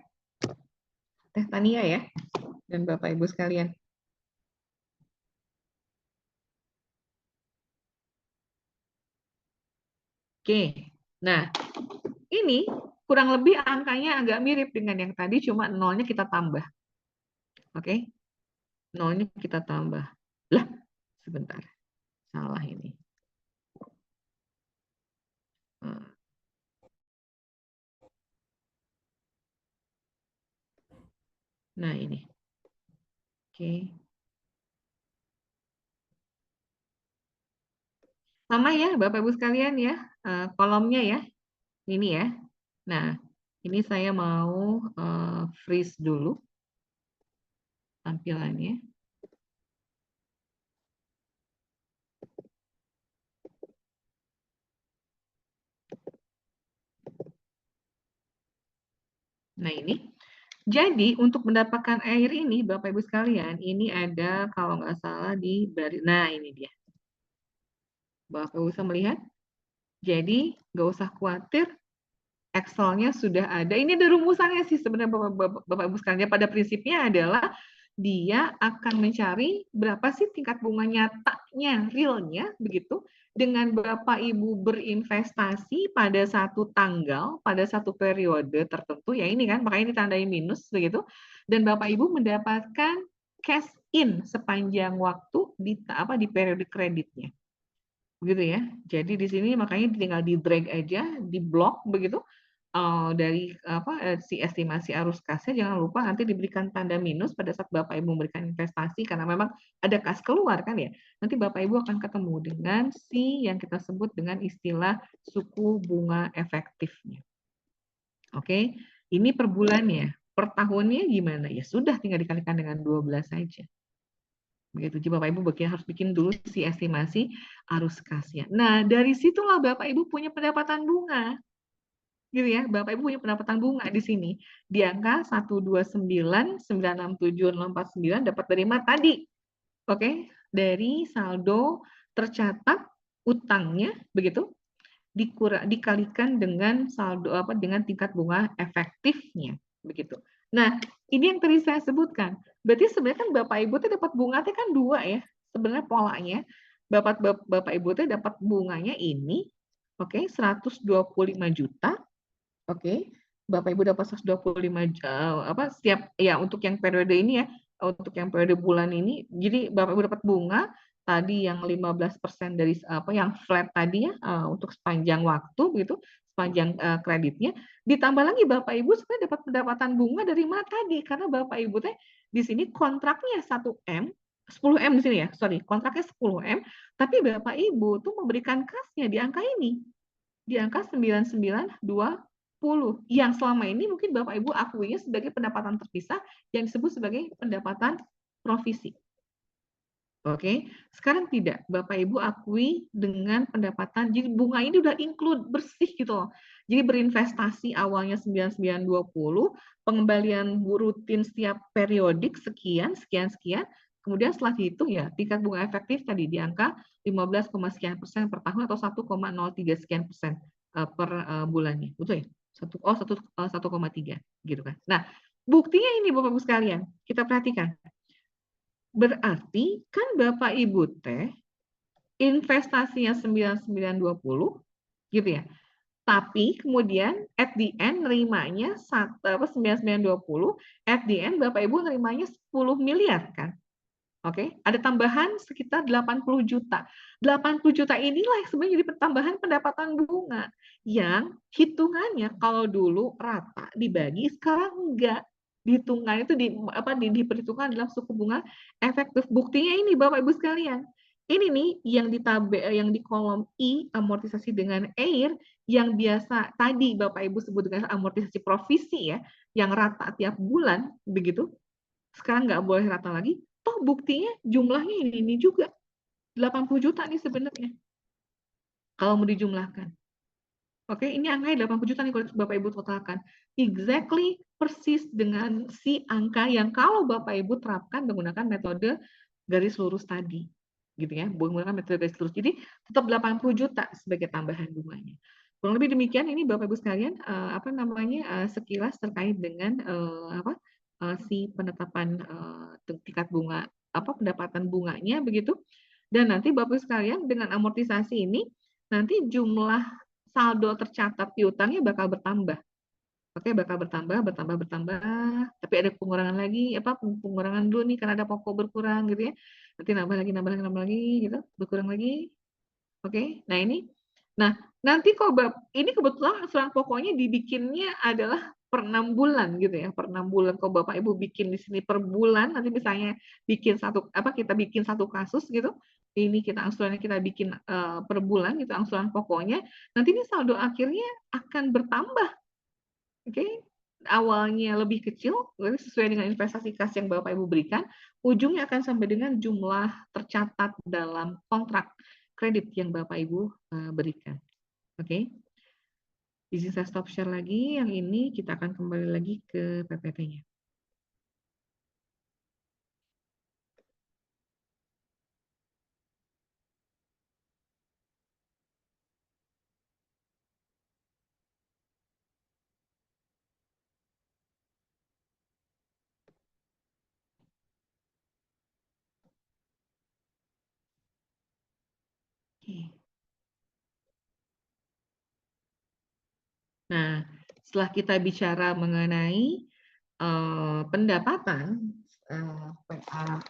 Speaker 2: Teh Tania ya, dan Bapak Ibu sekalian. Oke, nah ini kurang lebih angkanya agak mirip dengan yang tadi, cuma nolnya kita tambah. Oke, nolnya kita tambah. Lah, sebentar, salah ini. Nah ini, oke. Sama ya Bapak Ibu sekalian ya, kolomnya ya, ini ya. Nah, ini saya mau freeze dulu tampilannya. Nah ini, jadi untuk mendapatkan air ini Bapak Ibu sekalian, ini ada kalau nggak salah di baris, nah ini dia. Bapak Ibu bisa melihat? Jadi nggak usah khawatir, Excel-nya sudah ada. Ini ada rumusannya sih sebenarnya Bapak Ibu sekalian. Pada prinsipnya adalah dia akan mencari berapa sih tingkat bunga nyatanya, realnya, begitu. Dengan Bapak Ibu berinvestasi pada satu tanggal, pada satu periode tertentu, ya ini kan, makanya ditandai minus, begitu. Dan Bapak Ibu mendapatkan cash in sepanjang waktu di periode kreditnya. Begitu ya. Jadi di sini makanya tinggal di drag aja, di blok begitu dari si estimasi arus kasnya, jangan lupa nanti diberikan tanda minus pada saat Bapak Ibu memberikan investasi karena memang ada kas keluar kan ya. Nanti Bapak Ibu akan ketemu dengan si yang kita sebut dengan istilah suku bunga efektifnya. Oke, ini per bulannya. Per tahunnya gimana? Ya sudah tinggal dikalikan dengan 12 saja. Begitu. Jadi Bapak Ibu harus bikin dulu si estimasi arus kasnya. Nah, dari situlah Bapak Ibu punya pendapatan bunga. Gitu ya, Bapak Ibu punya pendapatan bunga di sini. Di angka 129.967.649 dapat dari mana tadi? Oke, dari saldo tercatat utangnya begitu dikalikan dengan saldo dengan tingkat bunga efektifnya begitu. Nah, ini yang tadi saya sebutkan. Berarti sebenarnya kan Bapak Ibu tuh dapat bunga teh kan dua ya. Sebenarnya polanya Bapak Ibu tuh dapat bunganya ini oke 125 juta. Oke. Bapak Ibu dapat 125 setiap ya untuk yang periode ini ya, untuk yang periode bulan ini. Jadi Bapak Ibu dapat bunga tadi yang 15% dari yang flat tadi ya untuk sepanjang waktu begitu, sepanjang kreditnya. Ditambah lagi Bapak Ibu sebenarnya dapat pendapatan bunga dari mana tadi? Karena Bapak Ibu teh di sini kontraknya 1M 10M di sini ya, sorry, kontraknya 10M, tapi Bapak Ibu tuh memberikan kasnya di angka ini, di angka 9920 yang selama ini mungkin Bapak Ibu akuinya sebagai pendapatan terpisah yang disebut sebagai pendapatan provisi. Oke, sekarang tidak. Bapak Ibu akui dengan pendapatan, jadi bunga ini udah include bersih gitu loh. Jadi berinvestasi awalnya 9920, pengembalian rutin setiap periodik sekian, sekian, sekian. Kemudian setelah dihitung ya tingkat bunga efektif tadi di angka 15, sekian persen per tahun atau 1,03 sekian persen per bulannya. Betul ya? 1,3 gitu kan. Nah, buktinya ini Bapak Ibu sekalian, kita perhatikan. Berarti kan Bapak Ibu teh investasinya 9920 gitu ya. Tapi kemudian at the end nerimanya 9920, at the end Bapak Ibu nerimanya 10 miliar kan. Oke, ada tambahan sekitar 80 juta. 80 juta inilah yang sebenarnya jadi tambahan pendapatan bunga yang hitungannya kalau dulu rata dibagi, sekarang enggak. Dihitungan itu diperhitungkan dalam suku bunga efektif. Buktinya ini Bapak Ibu sekalian. Ini nih yang di kolom I amortisasi dengan air yang biasa tadi Bapak Ibu sebut dengan amortisasi provisi ya, yang rata tiap bulan begitu. Sekarang nggak boleh rata lagi. Toh buktinya jumlahnya ini juga 80 juta nih sebenarnya kalau mau dijumlahkan. Oke, ini angkanya 80 juta nih kalau Bapak Ibu totalkan. Exactly persis dengan si angka yang kalau Bapak Ibu terapkan menggunakan metode garis lurus tadi. Gitu ya, menggunakan metode garis lurus. Jadi tetap 80 juta sebagai tambahan bunganya. Kurang lebih demikian ini Bapak Ibu sekalian sekilas terkait dengan si penetapan tingkat bunga pendapatan bunganya begitu. Dan nanti Bapak Ibu sekalian dengan amortisasi ini nanti jumlah saldo tercatat piutangnya bakal bertambah. Oke, bakal bertambah, bertambah, bertambah. Tapi ada pengurangan lagi, pengurangan dulu nih karena ada pokok berkurang gitu ya. Nanti nambah lagi, nambah lagi, nambah lagi gitu, berkurang lagi. Oke, nah ini. Nah, nanti kok ini kebetulan asuran pokoknya dibikinnya adalah per 6 bulan gitu ya, per 6 bulan. Kalau Bapak Ibu bikin di sini per bulan, nanti misalnya kita bikin satu kasus gitu, ini angsurannya kita bikin per bulan gitu angsuran pokoknya, nanti ini saldo akhirnya akan bertambah. Oke, awalnya lebih kecil sesuai dengan investasi kas yang Bapak Ibu berikan, ujungnya akan sampai dengan jumlah tercatat dalam kontrak kredit yang Bapak Ibu berikan. Oke. Izin saya stop share lagi, yang ini kita akan kembali lagi ke PPT-nya. Nah, setelah kita bicara mengenai pendapatan PA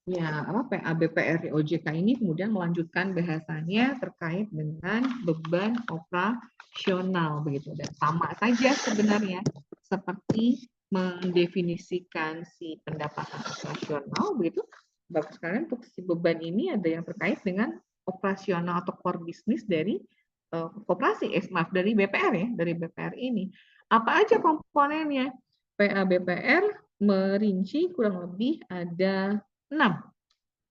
Speaker 2: Ya, PABPR OJK ini kemudian melanjutkan bahasannya terkait dengan beban operasional begitu, dan sama saja sebenarnya seperti mendefinisikan si pendapatan operasional begitu. Bapak sekalian, untuk si beban ini ada yang terkait dengan operasional atau core bisnis dari koperasi, maaf, dari BPR ya, dari BPR ini. Apa aja komponennya? PABPR merinci kurang lebih ada 6.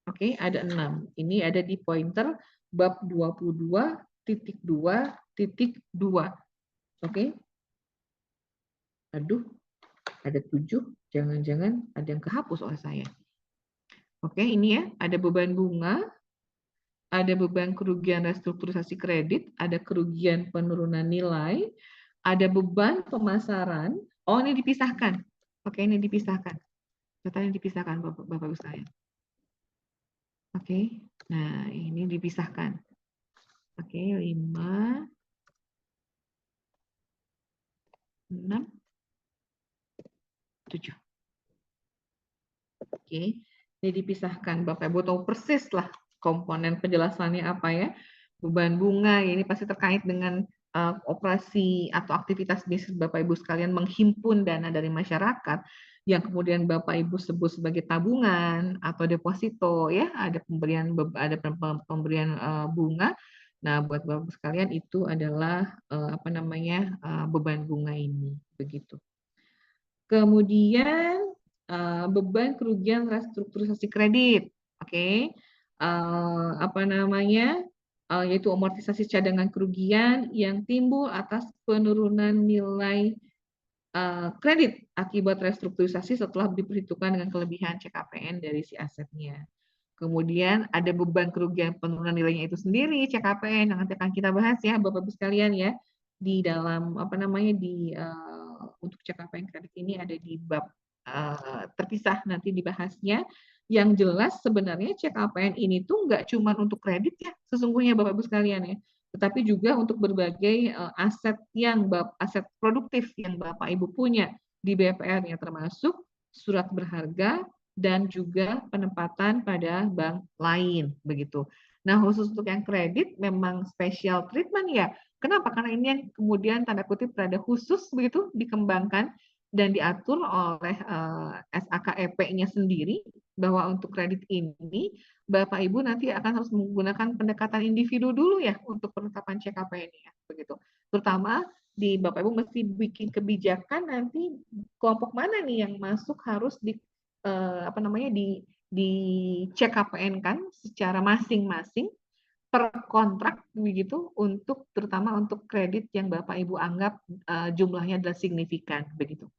Speaker 2: Oke, ada 6. Ini ada di pointer bab 22.2.2. Oke. Aduh, ada 7. Jangan-jangan ada yang kehapus oleh saya. Oke, ini ya, ada beban bunga, ada beban kerugian restrukturisasi kredit, ada kerugian penurunan nilai, ada beban pemasaran. Oh, ini dipisahkan. Oke, ini dipisahkan. Katanya dipisahkan, Bapak Ibu sekalian. Oke, nah ini dipisahkan. Oke, 5, 6, 7. Oke, ini dipisahkan. Bapak Ibu tahu persis lah komponen penjelasannya apa ya. Beban bunga ini pasti terkait dengan operasi atau aktivitas bisnis Bapak Ibu sekalian menghimpun dana dari masyarakat yang kemudian Bapak Ibu sebut sebagai tabungan atau deposito ya, ada pemberian bunga. Nah, buat Bapak sekalian itu adalah beban bunga ini begitu. Kemudian beban kerugian restrukturisasi kredit, oke, yaitu amortisasi cadangan kerugian yang timbul atas penurunan nilai kredit akibat restrukturisasi setelah diperhitungkan dengan kelebihan CKPN dari si asetnya. Kemudian ada beban kerugian penurunan nilainya itu sendiri, CKPN, yang nanti akan kita bahas ya, Bapak-Ibu sekalian ya, di dalam untuk CKPN kredit ini ada di bab terpisah nanti dibahasnya. Yang jelas sebenarnya CKPN ini tuh nggak cuma untuk kredit ya, sesungguhnya Bapak-Ibu sekalian ya, tetapi juga untuk berbagai aset produktif yang Bapak Ibu punya di BPR-nya, termasuk surat berharga dan juga penempatan pada bank lain begitu. Nah, khusus untuk yang kredit memang special treatment ya. Kenapa? Karena ini yang kemudian tanda kutip rada khusus begitu dikembangkan dan diatur oleh SAKEP-nya sendiri, bahwa untuk kredit ini Bapak Ibu nanti akan harus menggunakan pendekatan individu dulu ya untuk penetapan CKPN ya begitu. Terutama di Bapak Ibu mesti bikin kebijakan nanti kelompok mana nih yang masuk harus di di CKPN kan secara masing-masing per kontrak begitu, untuk terutama untuk kredit yang Bapak Ibu anggap jumlahnya adalah signifikan begitu.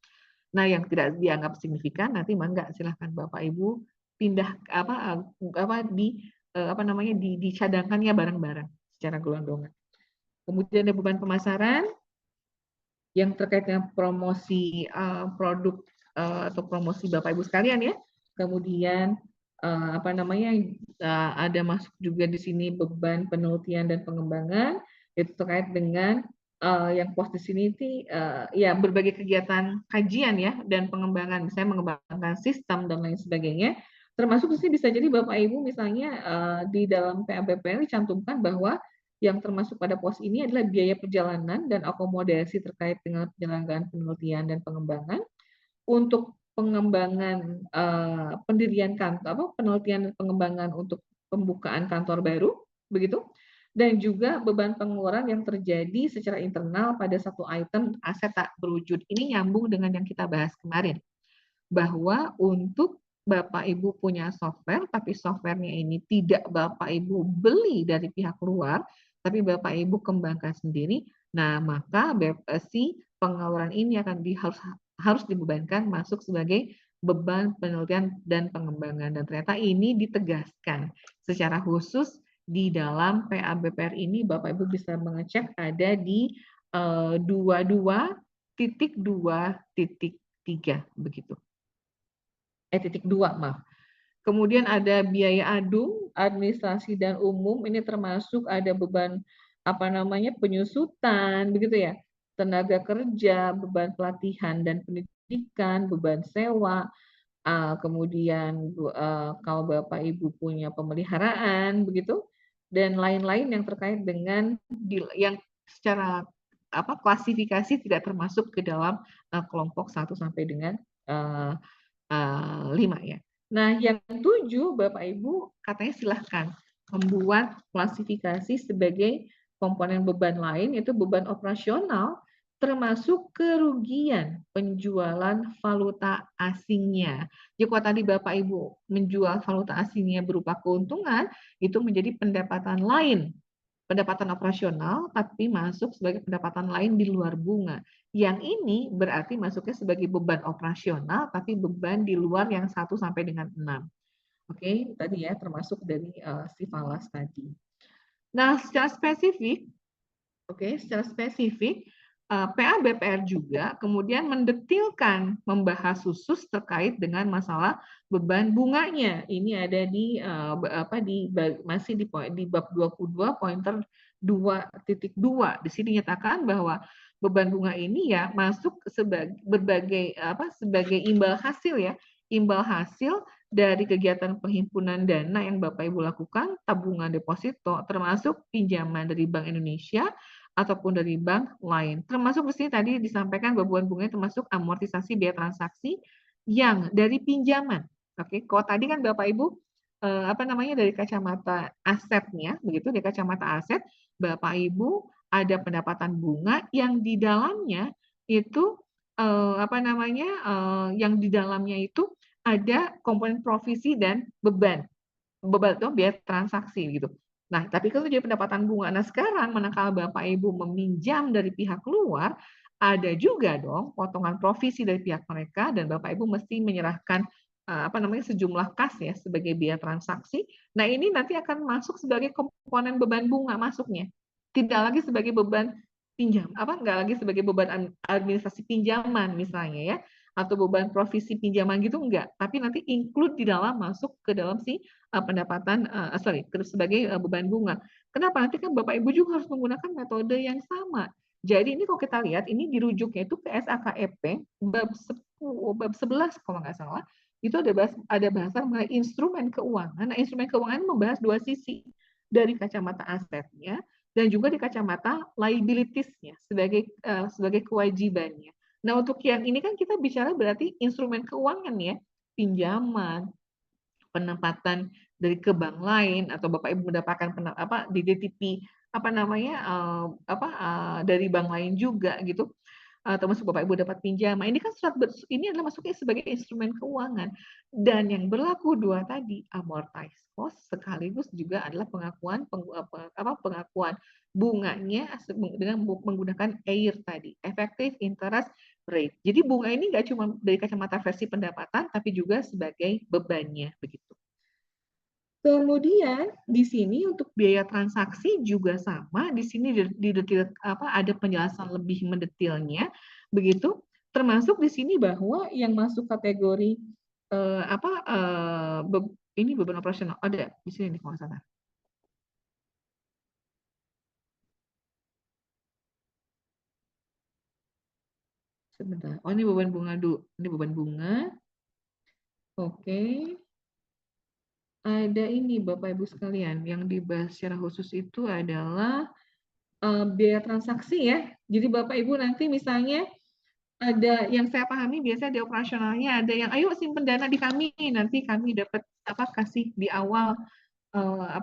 Speaker 2: Nah, yang tidak dianggap signifikan nanti mangga silahkan Bapak Ibu pindah dicadangkannya bareng-bareng secara gelondongan. Kemudian ada beban pemasaran yang terkait dengan promosi produk atau promosi Bapak Ibu sekalian ya. Kemudian ada masuk juga di sini beban penelitian dan pengembangan, itu terkait dengan yang pos di sini ya berbagai kegiatan kajian ya dan pengembangan, misalnya mengembangkan sistem dan lain sebagainya. Termasuk di sini bisa jadi Bapak Ibu misalnya di dalam PABPR dicantumkan bahwa yang termasuk pada pos ini adalah biaya perjalanan dan akomodasi terkait dengan penyelenggaraan penelitian dan pengembangan. Untuk pengembangan pendirian kantor, penelitian dan pengembangan untuk pembukaan kantor baru, begitu. Dan juga beban pengeluaran yang terjadi secara internal pada satu item aset tak berwujud. Ini nyambung dengan yang kita bahas kemarin, bahwa untuk Bapak Ibu punya software, tapi softwarenya ini tidak Bapak Ibu beli dari pihak luar, tapi Bapak Ibu kembangkan sendiri, nah maka si pengeluaran ini akan harus dibebankan masuk sebagai beban penelitian dan pengembangan. Dan ternyata ini ditegaskan secara khusus di dalam PABPR ini. Bapak Ibu bisa mengecek ada di 22.2.3 begitu. Titik 2, maaf. Kemudian ada biaya adung, administrasi dan umum, ini termasuk ada beban penyusutan, begitu ya, tenaga kerja, beban pelatihan dan pendidikan, beban sewa,
Speaker 3: kemudian kalau Bapak Ibu punya pemeliharaan begitu, dan lain-lain yang terkait dengan yang secara klasifikasi tidak termasuk ke dalam kelompok 1 sampai dengan 5 ya. Nah, yang 7 Bapak Ibu katanya silahkan membuat klasifikasi sebagai komponen beban lain, yaitu beban operasional termasuk kerugian penjualan valuta asingnya. Jadi kalau tadi Bapak Ibu menjual valuta asingnya berupa keuntungan, itu menjadi pendapatan lain, pendapatan operasional, tapi masuk sebagai pendapatan lain di luar bunga. Yang ini berarti masuknya sebagai beban operasional, tapi beban di luar yang 1 sampai dengan 6. Oke, tadi ya termasuk dari si falas tadi. Nah, secara spesifik, secara spesifik PA BPR juga kemudian mendetilkan, membahas khusus terkait dengan masalah beban bunganya. Ini ada di masih di bab 22 pointer 2.2. Di sini dinyatakan bahwa beban bunga ini ya masuk sebagai imbal hasil ya, imbal hasil dari kegiatan penghimpunan dana yang Bapak Ibu lakukan, tabungan deposito, termasuk pinjaman dari Bank Indonesia ataupun dari bank lain. Termasuk di sini tadi disampaikan bahwa bunganya termasuk amortisasi biaya transaksi yang dari pinjaman. Oke, kalau tadi kan Bapak Ibu dari kacamata asetnya, begitu dari kacamata aset, Bapak Ibu ada pendapatan bunga yang di dalamnya itu yang di dalamnya itu ada komponen provisi dan beban. Beban itu biaya transaksi gitu. Nah, tapi kalau jadi pendapatan bunga. Nah, sekarang manakala Bapak Ibu meminjam dari pihak luar, ada juga dong potongan provisi dari pihak mereka dan Bapak Ibu mesti menyerahkan sejumlah kas ya sebagai biaya transaksi. Nah, ini nanti akan masuk sebagai komponen beban bunga masuknya. Tidak lagi sebagai beban pinjam, enggak lagi sebagai beban administrasi pinjaman misalnya ya, atau beban provisi pinjaman gitu enggak, tapi nanti include di dalam masuk ke dalam si sebagai beban bunga. Kenapa? Nanti kan Bapak Ibu juga harus menggunakan metode yang sama. Jadi ini kalau kita lihat ini dirujuknya itu ke SAKEP bab 11 kalau nggak salah, itu ada bahasan mengenai instrumen keuangan. Nah, instrumen keuangan membahas dua sisi, dari kacamata asetnya dan juga di kacamata liabilities-nya sebagai kewajibannya. Nah, untuk yang ini kan kita bicara berarti instrumen keuangan ya, pinjaman, penempatan dari ke bank lain atau Bapak Ibu mendapatkan DTP dari bank lain juga gitu, termasuk Bapak Ibu dapat pinjaman. Ini kan ini adalah masuknya sebagai instrumen keuangan dan yang berlaku dua tadi amortized cost sekaligus juga adalah pengakuan bunganya dengan menggunakan EIR tadi, effective interest rate. Jadi bunga ini nggak cuma dari kacamata versi pendapatan tapi juga sebagai bebannya begitu. Kemudian di sini untuk biaya transaksi juga sama, di sini ada penjelasan lebih mendetilnya, begitu. Termasuk di sini bahwa yang masuk kategori ini beban operasional ada di sini nih kalau nggak salah. Sebentar. Oh ini beban bunga dulu. Ini beban bunga. Oke. Ada ini Bapak Ibu sekalian yang dibahas secara khusus itu adalah biaya transaksi ya. Jadi Bapak Ibu nanti misalnya ada yang saya pahami biasanya di operasionalnya ada yang ayo simpen dana di kami, nanti kami dapat kasih di awal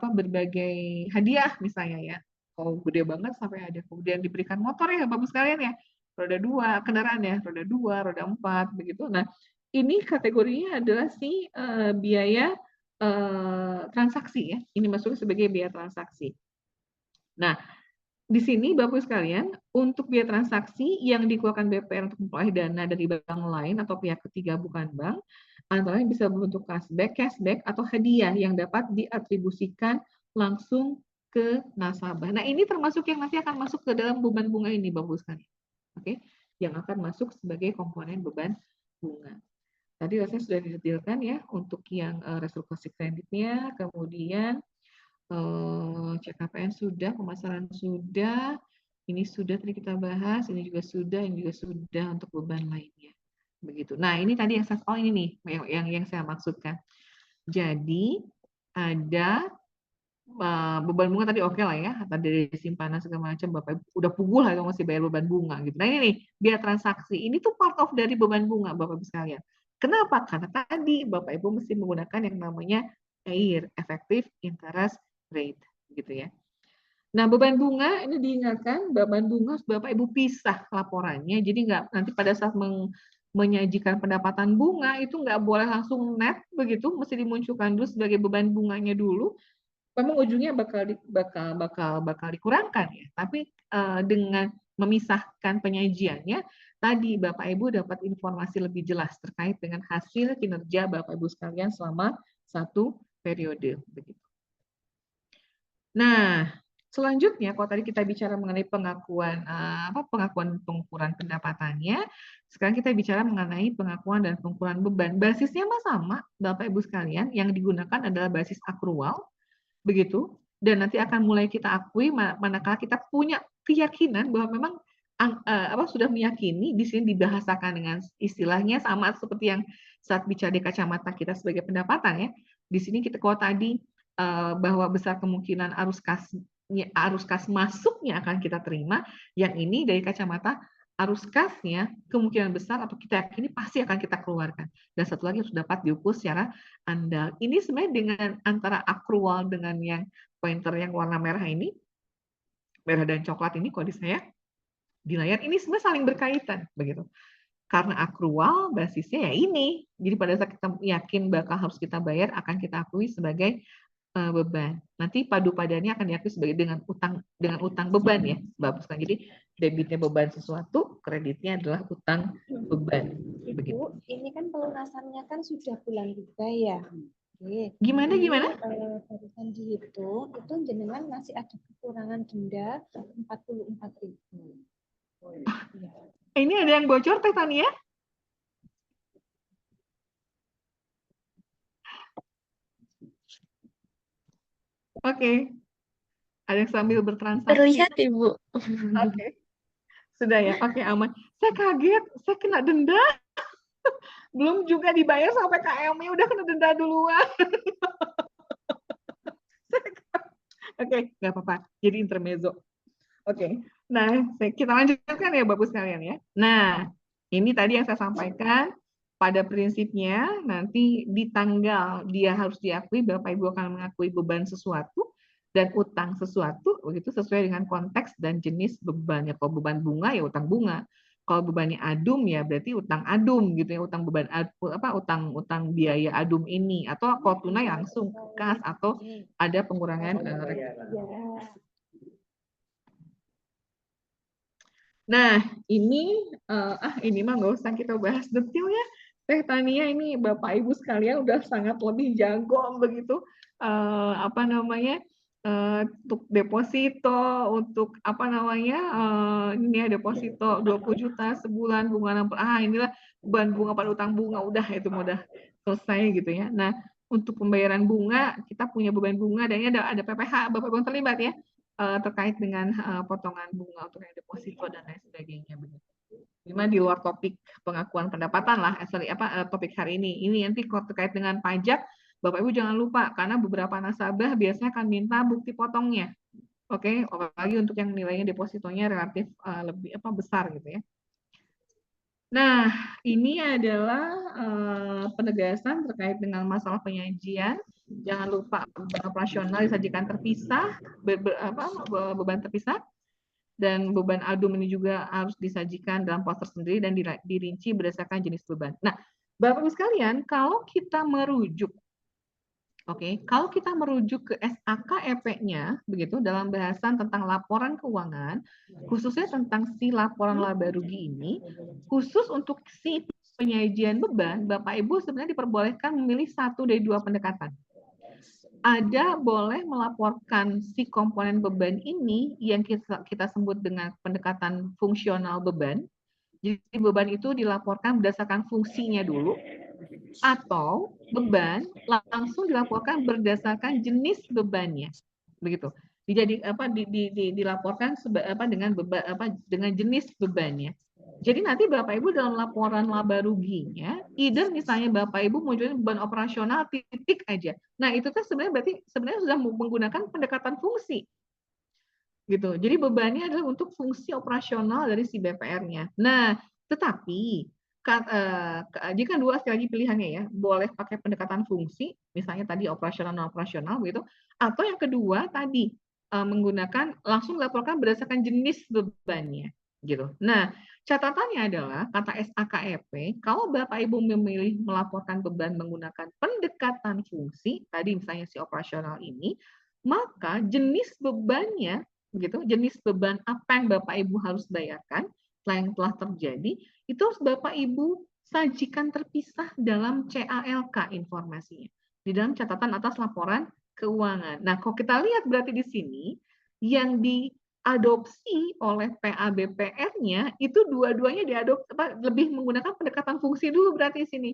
Speaker 3: berbagai hadiah misalnya ya. Oh gede banget sampai ada kemudian diberikan motor ya Bapak sekalian ya. Roda 2 kendaraan ya, roda 2, roda 4 begitu. Nah, ini kategorinya adalah si biaya transaksi ya. Ini masuk sebagai biaya transaksi. Nah, di sini Bapak sekalian, untuk biaya transaksi yang dikeluarkan BPR untuk memperoleh dana dari bank lain atau pihak ketiga bukan bank, antara bisa berbentuk cashback atau hadiah yang dapat diatribusikan langsung ke nasabah. Nah, ini termasuk yang nanti akan masuk ke dalam beban bunga ini Bapak sekalian. Oke, yang akan masuk sebagai komponen beban bunga. Tadi rasanya sudah didetailkan ya untuk yang restrukturisasi kreditnya, kemudian CKPN sudah, pemasaran sudah, ini sudah tadi kita bahas, ini juga sudah untuk beban lainnya.
Speaker 2: begitu. Nah, ini tadi yang oh ini nih yang saya maksudkan. Jadi ada beban bunga tadi oke lah ya, tadi dari simpanan segala macam Bapak Ibu udah pugul lah kalau masih bayar beban bunga gitu. Nah ini nih biaya transaksi ini tuh part of dari beban bunga Bapak Ibu sekalian. Kenapa? Karena tadi Bapak Ibu mesti menggunakan yang namanya EIR, Effective Interest Rate gitu ya. Nah, beban bunga ini diingatkan, beban bunga Bapak Ibu pisah laporannya. Jadi nggak nanti pada saat menyajikan pendapatan bunga itu nggak boleh langsung net begitu, mesti dimunculkan dulu sebagai beban bunganya dulu. Memang ujungnya bakal dikurangkan ya. Tapi dengan memisahkan penyajiannya, tadi Bapak Ibu dapat informasi lebih jelas terkait dengan hasil kinerja Bapak Ibu sekalian selama satu periode begitu. Nah, selanjutnya kalau tadi kita bicara mengenai pengakuan pengukuran pendapatannya, sekarang kita bicara mengenai pengakuan dan pengukuran beban. Basisnya sama, Bapak Ibu sekalian, yang digunakan adalah basis akrual begitu, dan nanti akan mulai kita akui manakala kita punya keyakinan bahwa memang sudah meyakini. Di sini dibahasakan dengan istilahnya sama seperti yang saat bicara di kacamata kita sebagai pendapatan ya. Di sini kita kalau tadi bahwa besar kemungkinan arus kas masuknya akan kita terima, yang ini dari kacamata arus kasnya kemungkinan besar atau kita yakini pasti akan kita keluarkan. Dan satu lagi harus dapat diukur secara andal. Ini sebenarnya dengan antara akrual dengan yang pointer yang warna merah ini, merah dan coklat ini kalau di saya di layar ini sebenarnya saling berkaitan begitu. Karena akrual basisnya ya ini. Jadi pada saat kita yakin bakal harus kita bayar akan kita akui sebagai beban. Nanti padu padannya akan diakui sebagai dengan utang beban ya, Bapak. Jadi debitnya beban sesuatu, kreditnya adalah utang beban.
Speaker 4: Ibu,
Speaker 2: begitu.
Speaker 4: ini kan pelunasannya kan sudah bulan 3 ya. Oke.
Speaker 2: Gimana?
Speaker 4: Barusan dihitung, itu jenengan masih ada kekurangan denda 44.000. Ya.
Speaker 2: Ini ada yang bocor, Teh Tania? Oke. Ada yang sambil bertransaksi.
Speaker 1: Terlihat, Ibu.
Speaker 2: Oke. Sudah ya? Oke, aman. Saya kaget, saya kena denda. Belum juga dibayar sampai KM-nya udah kena denda duluan. Oke, nggak apa-apa. Jadi intermezzo. Oke. Nah, kita lanjutkan ya Bapak sekalian ya. Nah, ini tadi yang saya sampaikan. Pada prinsipnya nanti di tanggal dia harus diakui, Bapak Ibu akan mengakui beban sesuatu dan utang sesuatu, begitu sesuai dengan konteks dan jenis bebannya. Kalau beban bunga ya utang bunga. Kalau bebannya adum ya berarti utang adum gitu ya, utang beban utang biaya adum ini, atau kalau tunai langsung kas atau ada pengurangan Nah, ini mah nggak usah kita bahas detail ya. Teh Tania ini Bapak Ibu sekalian udah sangat lebih jago begitu untuk deposito, untuk ini ya deposito 20 juta sebulan bunga 60, inilah beban bunga pada utang bunga, udah itu udah selesai gitu ya. Nah, untuk pembayaran bunga kita punya beban bunga dan ini ada PPh Bapak Ibu terlibat ya terkait dengan potongan bunga untuk yang deposito dan lain sebagainya begitu. Cuma di luar topik pengakuan pendapatan lah, topik hari ini. Ini nanti terkait dengan pajak, Bapak Ibu jangan lupa karena beberapa nasabah biasanya akan minta bukti potongnya. Oke, apalagi untuk yang nilainya depositonya relatif lebih besar gitu ya. Nah, ini adalah penegasan terkait dengan masalah penyajian. Jangan lupa beban operasional disajikan terpisah, beban terpisah. Dan beban adum ini juga harus disajikan dalam pos tersendiri dan dirinci berdasarkan jenis beban. Nah, Bapak Ibu sekalian, kalau kita merujuk ke SAKEP-nya begitu dalam bahasan tentang laporan keuangan, khususnya tentang si laporan laba rugi ini, khusus untuk si penyajian beban, Bapak Ibu sebenarnya diperbolehkan memilih satu dari dua pendekatan. Ada boleh melaporkan si komponen beban ini yang kita sebut dengan pendekatan fungsional beban. Jadi beban itu dilaporkan berdasarkan fungsinya dulu, atau beban langsung dilaporkan berdasarkan jenis bebannya, begitu. Dilaporkan dengan jenis bebannya. Jadi nanti Bapak Ibu dalam laporan laba ruginya, either misalnya Bapak Ibu munculin beban operasional titik aja. Nah, itu tuh sebenarnya berarti sebenarnya sudah menggunakan pendekatan fungsi. Gitu. Jadi bebannya adalah untuk fungsi operasional dari si BPR-nya. Nah, tetapi jika dua sekali lagi pilihannya ya, boleh pakai pendekatan fungsi, misalnya tadi operasional non operasional gitu, atau yang kedua tadi menggunakan langsung laporkan berdasarkan jenis bebannya gitu. Nah, catatannya adalah kata SAKEP, kalau Bapak Ibu memilih melaporkan beban menggunakan pendekatan fungsi, tadi misalnya si operasional ini, maka jenis bebannya begitu, jenis beban apa yang Bapak Ibu harus bayarkan setelah yang telah terjadi, itu harus Bapak Ibu sajikan terpisah dalam CALK informasinya, di dalam catatan atas laporan keuangan. Nah, kalau kita lihat berarti di sini, yang diadopsi oleh PABPR-nya, itu dua-duanya diadopsi, lebih menggunakan pendekatan fungsi dulu berarti di sini.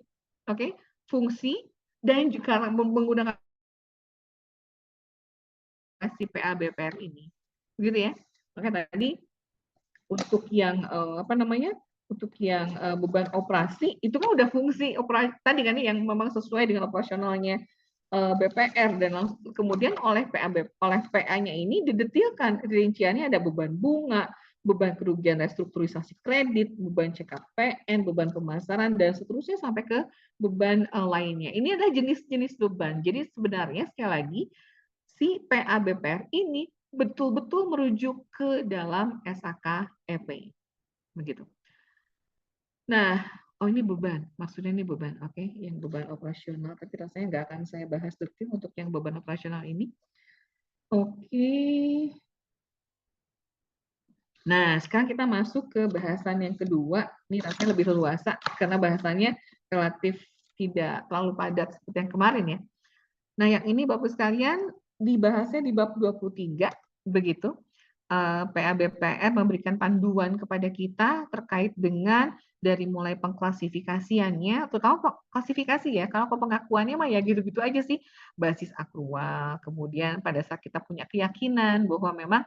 Speaker 2: Oke, fungsi dan juga menggunakan si PABPR ini. Begitu ya. Maka tadi untuk yang apa namanya? Untuk yang beban operasi itu kan udah fungsi operasi tadi kan yang memang sesuai dengan operasionalnya BPR dan kemudian oleh PA-nya ini didetilkan rinciannya ada beban bunga, beban kerugian restrukturisasi kredit, beban CKPN, beban pemasaran dan seterusnya sampai ke beban lainnya. Ini adalah jenis-jenis beban. Jadi sebenarnya sekali lagi si PABPR ini betul-betul merujuk ke dalam SAKEP. Begitu. Nah, oh ini beban, maksudnya ini beban, oke, yang beban operasional, tapi rasanya nggak akan saya bahas detail untuk yang beban operasional ini. Oke. Nah, sekarang kita masuk ke bahasan yang kedua, ini rasanya lebih leluasa, karena bahasannya relatif tidak terlalu padat seperti yang kemarin ya. Nah, yang ini Bapak sekalian dibahasnya di bab 23, begitu. PABPR memberikan panduan kepada kita terkait dengan dari mulai pengklasifikasiannya, terutama klasifikasi ya, kalau pengakuannya mah ya gitu-gitu aja sih, basis akrual, kemudian pada saat kita punya keyakinan bahwa memang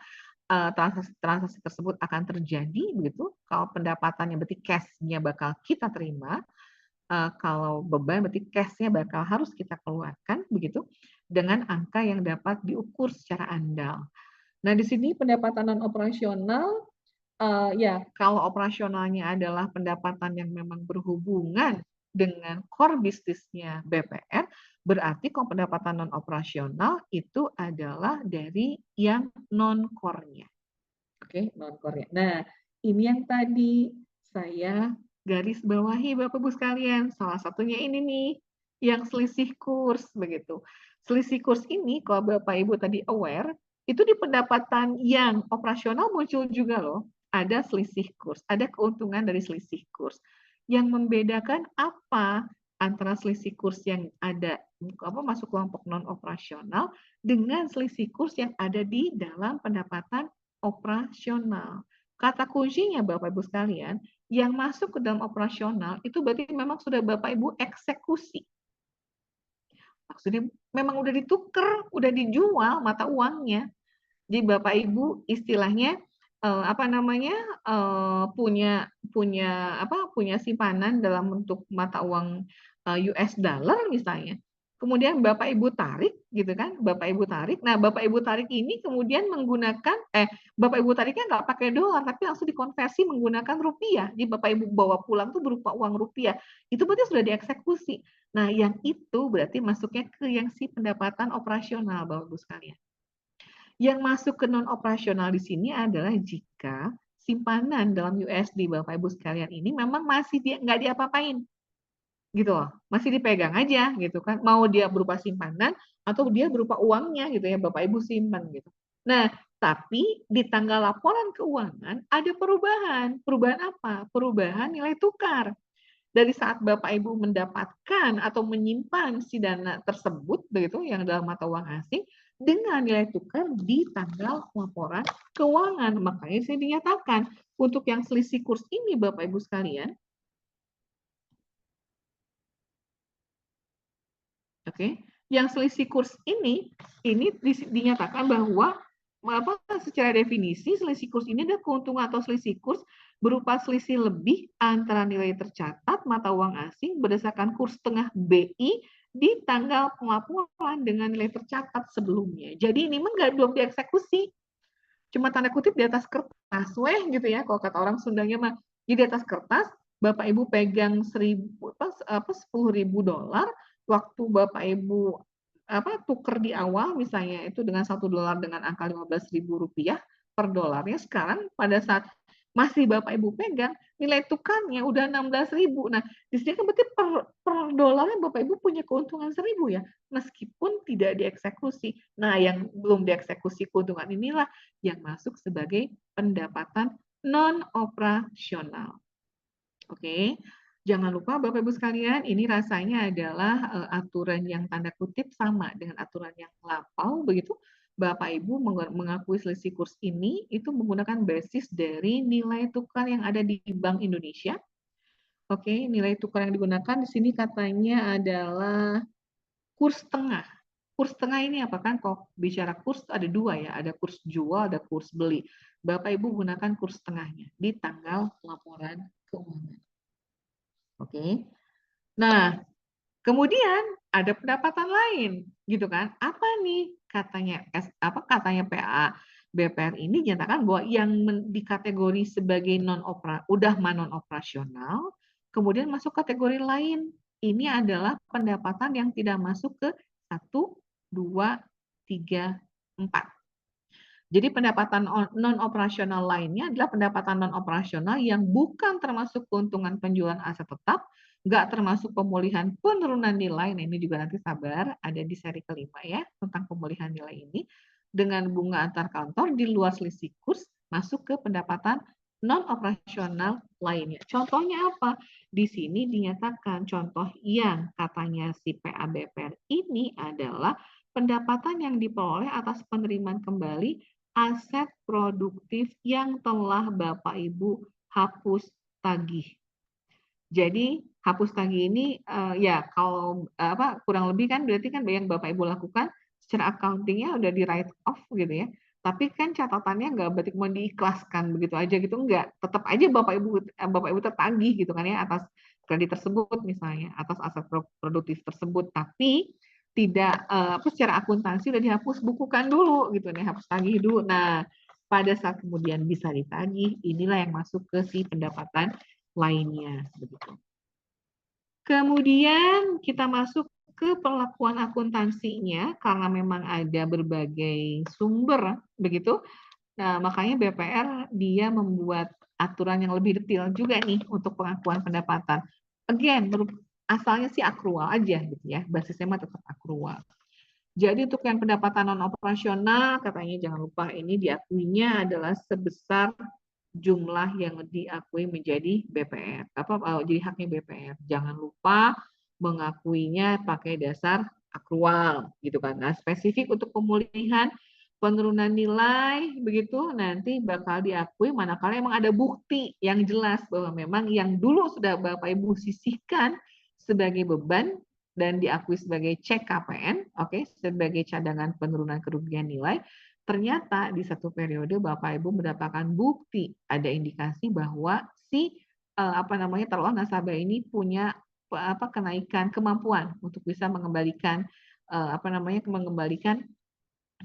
Speaker 2: transaksi tersebut akan terjadi, begitu, kalau pendapatannya berarti cash-nya bakal kita terima, kalau beban berarti cash-nya bakal harus kita keluarkan, begitu, dengan angka yang dapat diukur secara andal. Nah, di sini pendapatan non operasional, ya kalau operasionalnya adalah pendapatan yang memang berhubungan dengan core bisnisnya BPR, berarti kalau pendapatan non operasional itu adalah dari yang non core-nya. Oke, non core-nya. Nah, ini yang tadi saya garis bawahi Bapak Ibu sekalian. Salah satunya ini nih, yang selisih kurs begitu. Selisih kurs ini kalau Bapak Ibu tadi aware, itu di pendapatan yang operasional muncul juga loh. Ada selisih kurs, ada keuntungan dari selisih kurs. Yang membedakan apa antara selisih kurs yang ada masuk kelompok non operasional dengan selisih kurs yang ada di dalam pendapatan operasional. Kata kuncinya Bapak Ibu sekalian, yang masuk ke dalam operasional itu berarti memang sudah Bapak Ibu eksekusi. Maksudnya memang udah ditukar, udah dijual mata uangnya. Jadi Bapak Ibu istilahnya punya simpanan dalam bentuk mata uang US dollar misalnya. Kemudian Bapak Ibu tarik gitu kan, Bapak Ibu tarik. Nah, Bapak Ibu tarik ini kemudian menggunakan Bapak Ibu tariknya nggak pakai dolar tapi langsung dikonversi menggunakan rupiah. Jadi Bapak Ibu bawa pulang tuh berupa uang rupiah. Itu berarti sudah dieksekusi. Nah, yang itu berarti masuknya ke yang si pendapatan operasional Bapak Ibu sekalian. Yang masuk ke non operasional di sini adalah jika simpanan dalam USD Bapak Ibu sekalian ini memang masih nggak diapa-apain, gitu loh, masih dipegang aja gitu kan, mau dia berupa simpanan atau dia berupa uangnya gitu ya Bapak Ibu simpan gitu. Nah, tapi di tanggal laporan keuangan ada perubahan. Perubahan apa? Perubahan nilai tukar. Dari saat Bapak Ibu mendapatkan atau menyimpan si dana tersebut begitu yang dalam mata uang asing dengan nilai tukar di tanggal laporan keuangan. Makanya saya dinyatakan untuk yang selisih kurs ini Bapak Ibu sekalian, oke, yang selisih kurs ini dinyatakan bahwa secara definisi selisih kurs ini adalah keuntungan atau selisih kurs berupa selisih lebih antara nilai tercatat mata uang asing berdasarkan kurs tengah BI di tanggal pelaporan dengan nilai tercatat sebelumnya. Jadi ini belum dieksekusi, cuma tanda kutip di atas kertas, gitu ya. Kalau kata orang Sundanya mah, jadi di atas kertas, Bapak Ibu pegang $10.000, waktu Bapak Ibu tuker di awal misalnya itu dengan $1 dengan angka Rp15.000 per dolarnya, sekarang pada saat masih Bapak Ibu pegang, nilai tukarnya udah 16.000. Nah, di sini kan berarti per dolarnya Bapak Ibu punya keuntungan 1.000 ya, meskipun tidak dieksekusi. Nah, yang belum dieksekusi keuntungan inilah yang masuk sebagai pendapatan non operasional. Oke. Jangan lupa Bapak Ibu sekalian, ini rasanya adalah aturan yang tanda kutip sama dengan aturan yang lampau begitu. Bapak Ibu mengakui selisih kurs ini itu menggunakan basis dari nilai tukar yang ada di Bank Indonesia. Oke, nilai tukar yang digunakan di sini katanya adalah kurs tengah. Kurs tengah ini apa kan? Kalau bicara kurs ada dua ya, ada kurs jual, ada kurs beli. Bapak Ibu gunakan kurs tengahnya di tanggal laporan keuangan. Oke. Nah, kemudian ada pendapatan lain, gitu kan? Apa nih katanya katanya PA BPR ini dinyatakan bahwa yang di kategori sebagai non operasional, kemudian masuk kategori lain. Ini adalah pendapatan yang tidak masuk ke 1, 2, 3, 4. Jadi pendapatan non operasional lainnya adalah pendapatan non operasional yang bukan termasuk keuntungan penjualan aset tetap, nggak termasuk pemulihan penurunan nilai. Nah, ini juga nanti sabar, ada di seri kelima ya, tentang pemulihan nilai ini. Dengan bunga antar kantor di luar selisih kurs, masuk ke pendapatan non operasional lainnya. Contohnya apa? Di sini dinyatakan contoh yang katanya si PABPR ini adalah pendapatan yang diperoleh atas penerimaan kembali aset produktif yang telah Bapak Ibu hapus tagih. Jadi hapus tagih ini ya kalau kurang lebih kan berarti kan yang Bapak Ibu lakukan secara accounting-nya udah di write off gitu ya. Tapi kan catatannya nggak berarti mau diikhlaskan begitu aja gitu, enggak. Tetap aja Bapak Ibu tertagih gitu kan ya atas kredit tersebut misalnya, atas aset produktif tersebut. Tapi tidak secara akuntansi udah dihapus, bukukan dulu gitu nih, hapus tagih dulu. Nah, pada saat kemudian bisa ditagih, inilah yang masuk ke si pendapatan lainnya begitu. Kemudian kita masuk ke perlakuan akuntansinya karena memang ada berbagai sumber begitu. Nah, makanya BPR dia membuat aturan yang lebih detail juga nih untuk pengakuan pendapatan. Again, asalnya sih akrual aja gitu ya, basisnya mah tetap akrual. Jadi untuk yang pendapatan non operasional katanya jangan lupa ini diakuinya adalah sebesar jumlah yang diakui menjadi BPR. Jadi haknya BPR. Jangan lupa mengakuinya pakai dasar akrual gitu kan. Nah, spesifik untuk pemulihan penurunan nilai begitu nanti bakal diakui manakala emang ada bukti yang jelas bahwa memang yang dulu sudah Bapak Ibu sisihkan sebagai beban dan diakui sebagai cek KPN, sebagai cadangan penurunan kerugian nilai, ternyata di satu periode Bapak Ibu mendapatkan bukti ada indikasi bahwa si taruhan nasabah ini punya kenaikan kemampuan untuk bisa mengembalikan mengembalikan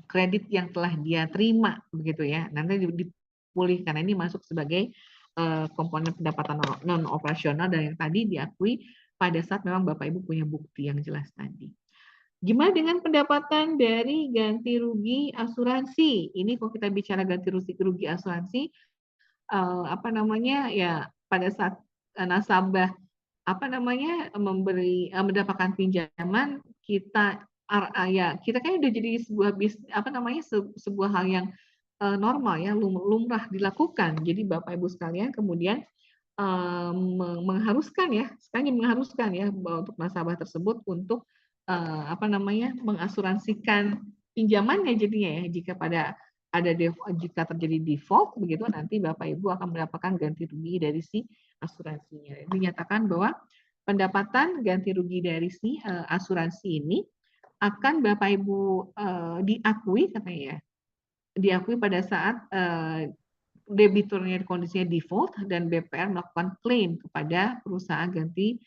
Speaker 2: kredit yang telah dia terima begitu ya. Nanti dipulihkan. Ini masuk sebagai komponen pendapatan non operasional dan yang tadi diakui pada saat memang Bapak Ibu punya bukti yang jelas tadi. Gimana dengan pendapatan dari ganti rugi asuransi? Ini kalau kita bicara ganti rugi asuransi, ya pada saat nasabah mendapatkan pinjaman, kita kan udah jadi sebuah hal yang normal ya, lumrah dilakukan. Jadi Bapak Ibu sekalian kemudian mengharuskan ya untuk nasabah tersebut untuk mengasuransikan pinjamannya jadinya ya, jika terjadi default begitu nanti Bapak Ibu akan mendapatkan ganti rugi dari si asuransinya. Dinyatakan bahwa pendapatan ganti rugi dari si asuransi ini akan Bapak Ibu diakui katanya ya diakui pada saat debiturnya kondisinya default dan BPR melakukan klaim kepada perusahaan ganti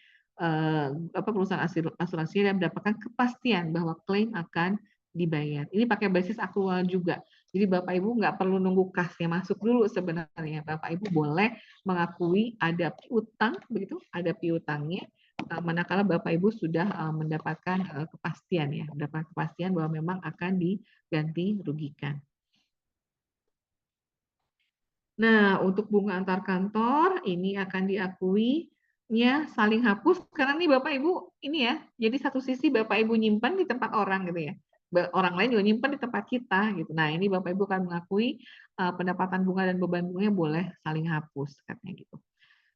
Speaker 2: perusahaan asuransi dan mendapatkan kepastian bahwa klaim akan dibayar. Ini pakai basis aktual juga. Jadi Bapak Ibu nggak perlu nunggu kasnya masuk dulu sebenarnya. Bapak Ibu boleh mengakui ada piutang, begitu, ada piutangnya. Manakala Bapak Ibu sudah mendapatkan kepastian ya, mendapatkan kepastian bahwa memang akan diganti rugikan. Nah, untuk bunga antar kantor ini akan diakuinya saling hapus karena nih Bapak Ibu ini ya. Jadi satu sisi Bapak Ibu nyimpan di tempat orang gitu ya. Orang lain juga nyimpan di tempat kita gitu. Nah, ini Bapak Ibu akan mengakui pendapatan bunga dan beban bunganya boleh saling hapus katanya gitu.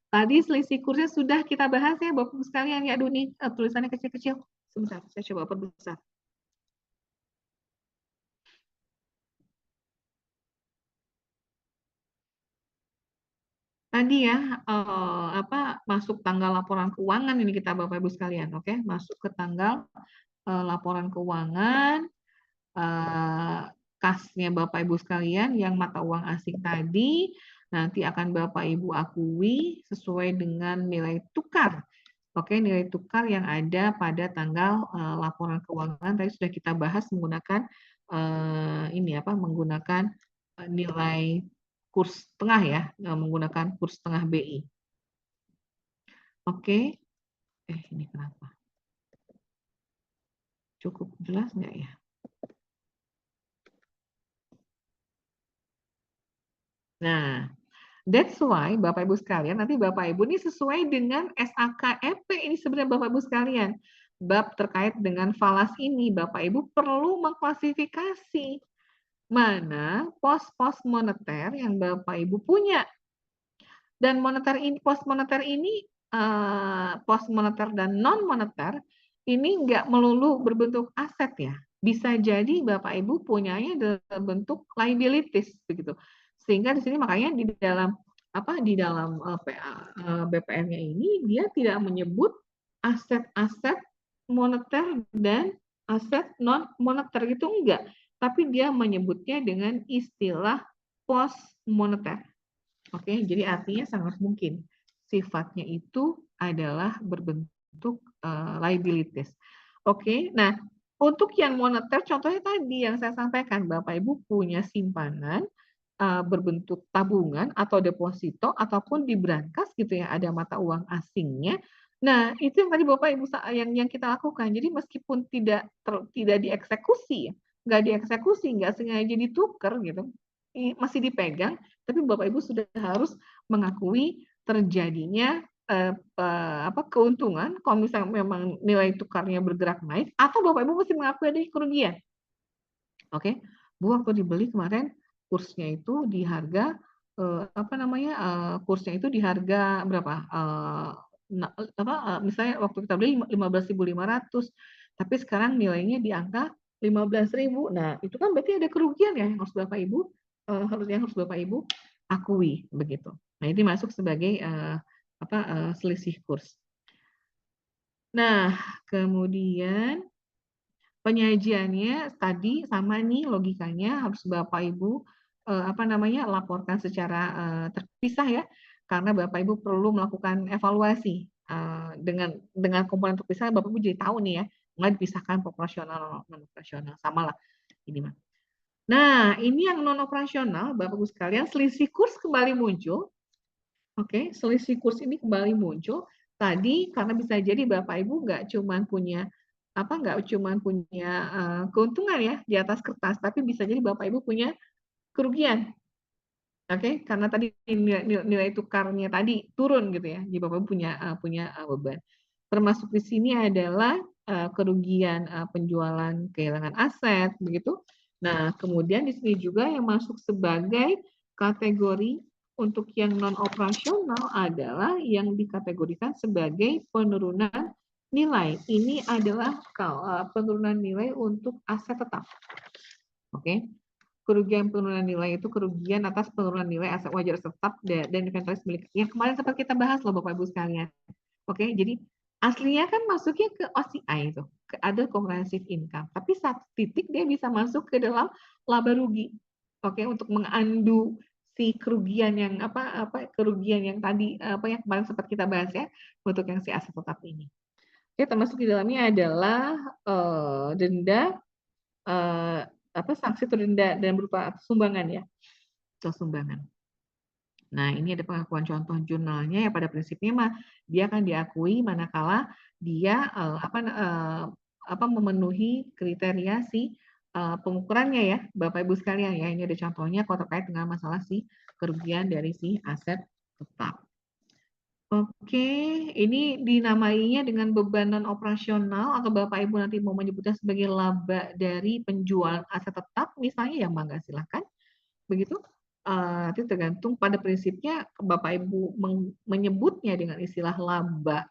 Speaker 2: Tadi selisih kursnya sudah kita bahas ya Bapak Ibu sekalian ya. Aduh nih tulisannya kecil-kecil. Sebentar, saya coba perbesar. Tadi ya masuk tanggal laporan keuangan ini kita Bapak Ibu sekalian, oke? Masuk ke tanggal laporan keuangan, kasnya Bapak Ibu sekalian yang mata uang asing tadi nanti akan Bapak Ibu akui sesuai dengan nilai tukar. Oke, nilai tukar yang ada pada tanggal laporan keuangan tadi sudah kita bahas menggunakan menggunakan nilai kurs tengah ya, menggunakan kurs tengah BI. Oke, ini kenapa? Cukup jelas nggak ya? Nah, that's why Bapak Ibu sekalian, nanti Bapak Ibu ini sesuai dengan SAKEP ini sebenarnya Bapak Ibu sekalian. Bab terkait dengan falas ini, Bapak Ibu perlu mengklasifikasi mana pos-pos moneter yang Bapak Ibu punya. Dan moneter ini, pos moneter ini, pos moneter dan non moneter ini nggak melulu berbentuk aset ya. Bisa jadi Bapak Ibu punyanya dalam bentuk liabilities begitu. Sehingga di sini makanya di dalam BPR-nya ini dia tidak menyebut aset-aset moneter dan aset non moneter itu enggak, tapi dia menyebutnya dengan istilah pos moneter. Oke, jadi artinya sangat mungkin sifatnya itu adalah berbentuk liabilities. Oke, nah untuk yang moneter contohnya tadi yang saya sampaikan, Bapak Ibu punya simpanan berbentuk tabungan atau deposito ataupun di brankas gitu ya, ada mata uang asingnya. Nah, itu yang tadi Bapak Ibu yang kita lakukan. Jadi meskipun tidak dieksekusi ya, nggak dieksekusi, nggak sengaja ditukar gitu, masih dipegang, tapi Bapak Ibu sudah harus mengakui terjadinya keuntungan kalau misalnya memang nilai tukarnya bergerak naik, atau Bapak Ibu mesti mengakui ada kerugian. Oke, Bu waktu dibeli kemarin kursnya itu di harga kursnya itu di harga berapa? Misalnya waktu kita beli 15.500, tapi sekarang nilainya di angka 15.000. Nah, itu kan berarti ada kerugian ya yang harus Bapak Ibu harus Bapak Ibu akui begitu. Nah, ini masuk sebagai selisih kurs. Nah, kemudian penyajiannya tadi sama nih logikanya harus Bapak Ibu laporkan secara terpisah ya, karena Bapak Ibu perlu melakukan evaluasi dengan komponen terpisah. Bapak Ibu jadi tahu nih ya, nggak dipisahkan operasional non operasional, sama lah ini mah. Nah, ini yang non operasional Bapak Ibu sekalian, selisih kurs kembali muncul. Oke, selisih kurs ini kembali muncul tadi karena bisa jadi Bapak Ibu nggak cuma punya keuntungan ya di atas kertas, tapi bisa jadi Bapak Ibu punya kerugian. Oke, karena tadi nilai tukarnya tadi turun gitu ya, jadi Bapak Ibu punya beban. Termasuk di sini adalah kerugian penjualan kehilangan aset begitu. Nah, kemudian di sini juga yang masuk sebagai kategori untuk yang non operasional adalah yang dikategorikan sebagai penurunan nilai. Ini adalah penurunan nilai untuk aset tetap. Oke. Kerugian penurunan nilai itu kerugian atas penurunan nilai aset wajar tetap dan inventaris milik. Yang kemarin sempat kita bahas loh Bapak Ibu sekalian. Oke, jadi aslinya kan masuknya ke OCI itu, ke Other Comprehensive Income. Tapi satu titik dia bisa masuk ke dalam laba rugi.
Speaker 3: Oke, untuk mengandu si kerugian yang kerugian yang tadi yang kemarin sempat kita bahas ya, untuk yang si aset tetap ini. Oke, termasuk di dalamnya adalah denda sanksi atau denda dan berupa sumbangan ya, atau sumbangan. Nah, ini ada pengakuan contoh jurnalnya ya, pada prinsipnya mah dia akan diakui manakala dia memenuhi kriteria si pengukurannya ya, Bapak Ibu sekalian ya. Ini ada contohnya kalau terkait dengan masalah si kerugian dari si aset tetap. Oke, ini dinamainya dengan beban non operasional atau Bapak Ibu nanti mau menyebutnya sebagai laba dari penjualan aset tetap misalnya, ya mangga silahkan. Begitu. Nanti tergantung pada prinsipnya Bapak Ibu menyebutnya dengan istilah laba,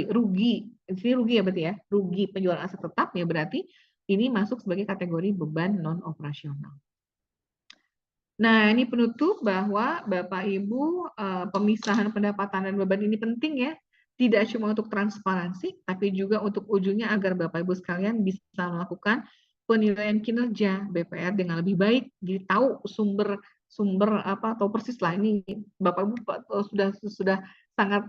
Speaker 3: rugi. Ini rugi ya berarti ya, rugi penjualan aset tetap ya, berarti ini masuk sebagai kategori beban non operasional. Nah, ini penutup bahwa Bapak Ibu pemisahan pendapatan dan beban ini penting ya, tidak cuma untuk transparansi, tapi juga untuk ujungnya agar Bapak Ibu sekalian bisa melakukan penilaian kinerja BPR dengan lebih baik, jadi tahu sumber atau persis lah ini Bapak Ibu sudah sangat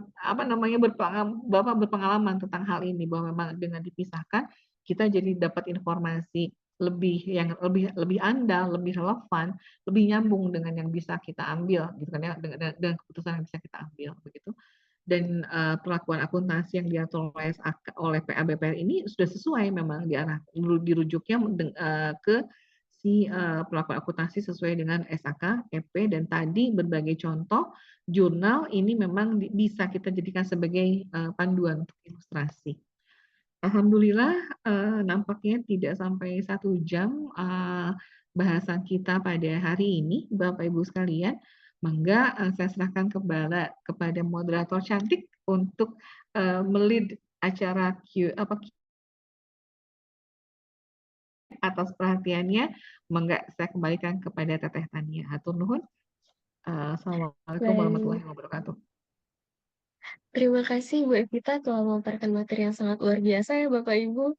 Speaker 3: Bapak berpengalaman tentang hal ini, bahwa memang dengan dipisahkan kita jadi dapat informasi lebih andal, lebih relevan, lebih nyambung dengan yang bisa kita ambil gitu kan ya, dengan keputusan yang bisa kita ambil begitu. Dan perlakuan akuntansi yang diatur oleh PA BPR ini sudah sesuai memang dirujuknya ke si perlakuan akuntansi sesuai dengan SAK, EP, dan tadi berbagai contoh jurnal ini memang bisa kita jadikan sebagai panduan untuk ilustrasi. Alhamdulillah nampaknya tidak sampai 1 jam bahasan kita pada hari ini, Bapak Ibu sekalian. Mangga saya serahkan kepada moderator cantik untuk melid acara atas perhatiannya. Mangga saya kembalikan kepada Teteh Tania. Hatur nuhun. Assalamualaikum warahmatullahi wabarakatuh.
Speaker 1: Terima kasih Bu Evita telah memaparkan materi yang sangat luar biasa ya Bapak Ibu.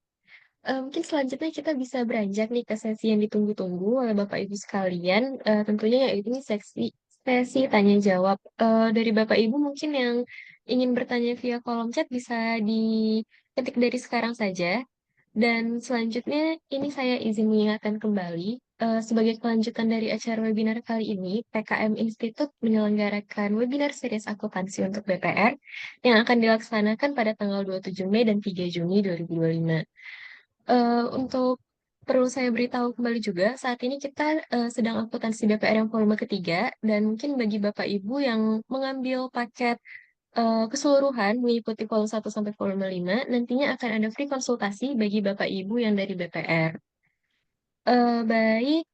Speaker 1: Mungkin selanjutnya kita bisa beranjak nih ke sesi yang ditunggu-tunggu oleh Bapak Ibu sekalian. Tentunya yaitu sesi tanya jawab. Dari Bapak Ibu mungkin yang ingin bertanya via kolom chat bisa diketik dari sekarang saja. Dan selanjutnya ini saya izin mengingatkan kembali, sebagai kelanjutan dari acara webinar kali ini, PKM Institute menyelenggarakan webinar series akuntansi untuk BPR yang akan dilaksanakan pada tanggal 27 Mei dan 3 Juni 2025. Untuk perlu saya beritahu kembali juga, saat ini kita sedang akuntansi BPR yang volume ketiga, dan mungkin bagi Bapak Ibu yang mengambil paket keseluruhan mengikuti volume 1 sampai volume 5, nantinya akan ada free konsultasi bagi Bapak Ibu yang dari BPR. Baik,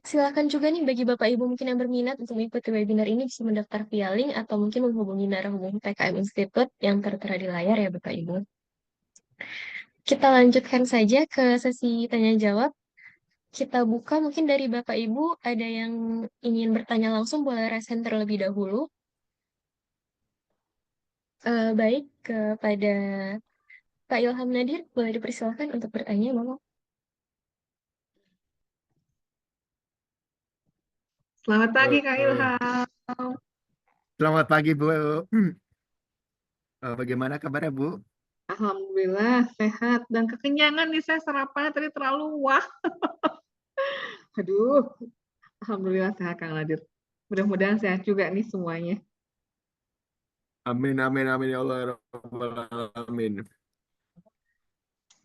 Speaker 1: silakan juga nih bagi Bapak Ibu mungkin yang berminat untuk mengikuti webinar ini bisa mendaftar via link atau mungkin menghubungi narahubung PKM Institute yang tertera di layar ya Bapak Ibu. Kita lanjutkan saja ke sesi tanya jawab. Kita buka mungkin dari Bapak Ibu ada yang ingin bertanya langsung boleh raise hand terlebih dahulu. Baik, kepada Pak Ilham Nadir, boleh dipersilakan untuk bertanya, Bapak.
Speaker 3: Selamat pagi Kak Ilham.
Speaker 5: Selamat pagi Bu. Bagaimana kabarnya Bu?
Speaker 3: Alhamdulillah sehat dan kekenyangan nih, saya sarapannya tadi terlalu wah. Aduh, alhamdulillah sehat Kang Nadir. Mudah-mudahan sehat juga nih semuanya.
Speaker 5: Amin amin amin ya Allah ya Rabbal alamin.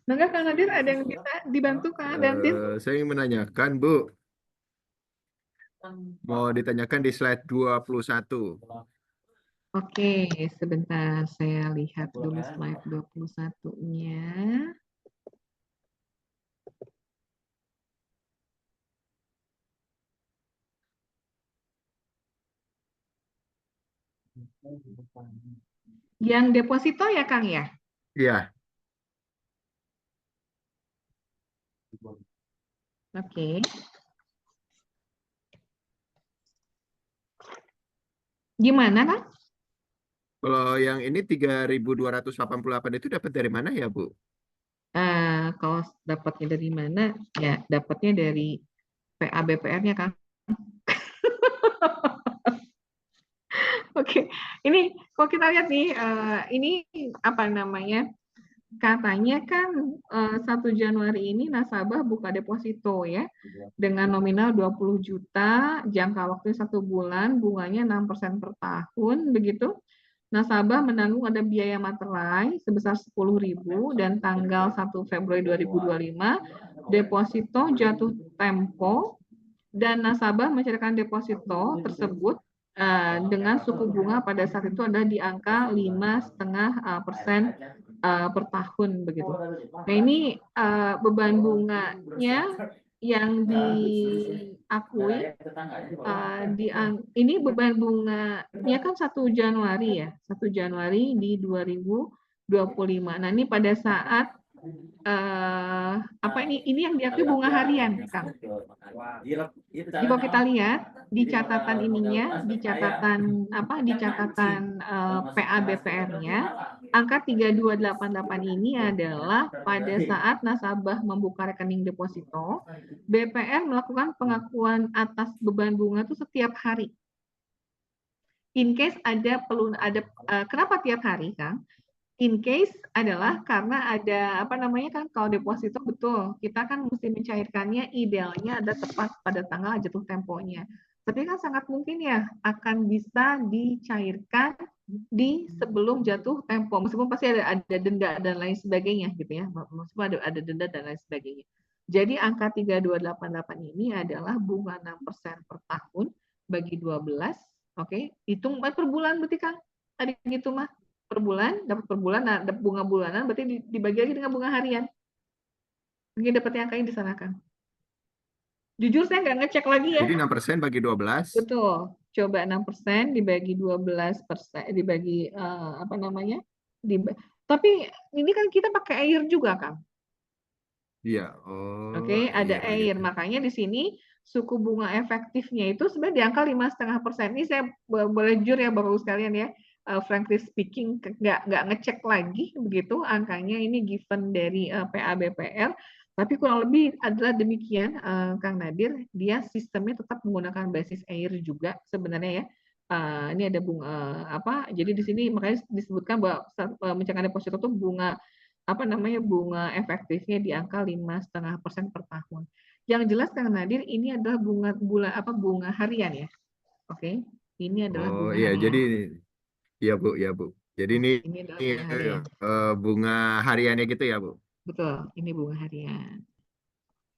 Speaker 3: Maka Kang Nadir ada yang bisa dibantu Kang Nadir?
Speaker 5: Saya ingin menanyakan Bu, mau ditanyakan di slide 21.
Speaker 3: Oke, sebentar saya lihat dulu slide 21-nya. Yang deposito ya Kang ya?
Speaker 5: Iya.
Speaker 3: Oke. Gimana Kang?
Speaker 5: Kalau yang ini 3.288 itu dapat dari mana ya Bu?
Speaker 3: Kalau dapatnya dari mana? Ya, dapatnya dari PA BPR-nya Kang. Oke, ini kalau kita lihat nih, ini apa namanya? Katanya kan 1 Januari ini nasabah buka deposito ya, dengan nominal 20 juta, jangka waktu 1 bulan, bunganya 6% per tahun, begitu. Nasabah menanggung ada biaya materai sebesar 10.000 dan tanggal 1 Februari 2025 deposito jatuh tempo dan nasabah mencairkan deposito tersebut dengan suku bunga pada saat itu ada di angka 5,5% per tahun begitu. Nah ini beban bunganya yang diakui ini beban bunganya kan 1 Januari ya, 1 Januari di 2025. Nah ini pada saat apa ini yang diakui bunga harian, Kang. Jadi kalau kita lihat di catatan ininya, di catatan PABPR-nya, angka 3288 ini adalah pada saat nasabah membuka rekening deposito, BPR melakukan pengakuan atas beban bunga itu setiap hari. In case kenapa tiap hari, Kang? In case adalah karena ada kan kalau deposito betul kita kan mesti mencairkannya idealnya ada tepat pada tanggal jatuh temponya. Tapi kan sangat mungkin ya akan bisa dicairkan di sebelum jatuh tempo meskipun pasti ada denda dan lain sebagainya gitu ya. Meskipun ada denda dan lain sebagainya. Jadi angka 3288 ini adalah bunga 6% per tahun bagi 12, oke? Hitung per bulan berarti Kang. Tadi gitu mah per bulan, dapat per bulan, nah bunga bulanan berarti dibagi lagi dengan bunga harian. Mungkin dapat angkanya di sana, Kang. Jujur saya nggak ngecek lagi ya.
Speaker 5: Jadi 6% bagi 12.
Speaker 3: Betul. Coba 6% dibagi 12%, dibagi tapi ini kan kita pakai air juga, Kang.
Speaker 5: Iya.
Speaker 3: Oke, ada air.
Speaker 5: Gitu.
Speaker 3: Makanya di sini suku bunga efektifnya itu sebenarnya di angka 5,5%. Ini saya boleh jujur ya Bapak Ibu sekalian ya. Frankly speaking nggak ngecek lagi begitu angkanya ini given dari PABPR, tapi kurang lebih adalah demikian Kang Nadir, dia sistemnya tetap menggunakan basis air juga sebenarnya ya. Ini ada bunga jadi di sini makanya disebutkan bahwa mencairkan deposito itu bunga bunga efektifnya di angka 5,5% per tahun. Yang jelas Kang Nadir ini adalah bunga harian ya. Oke. Ini adalah bunga
Speaker 5: iya,
Speaker 3: harian.
Speaker 5: jadi ya Bu. Jadi ini
Speaker 3: adalah bunga harian.
Speaker 5: bunga hariannya gitu ya Bu.
Speaker 3: Betul, ini bunga harian.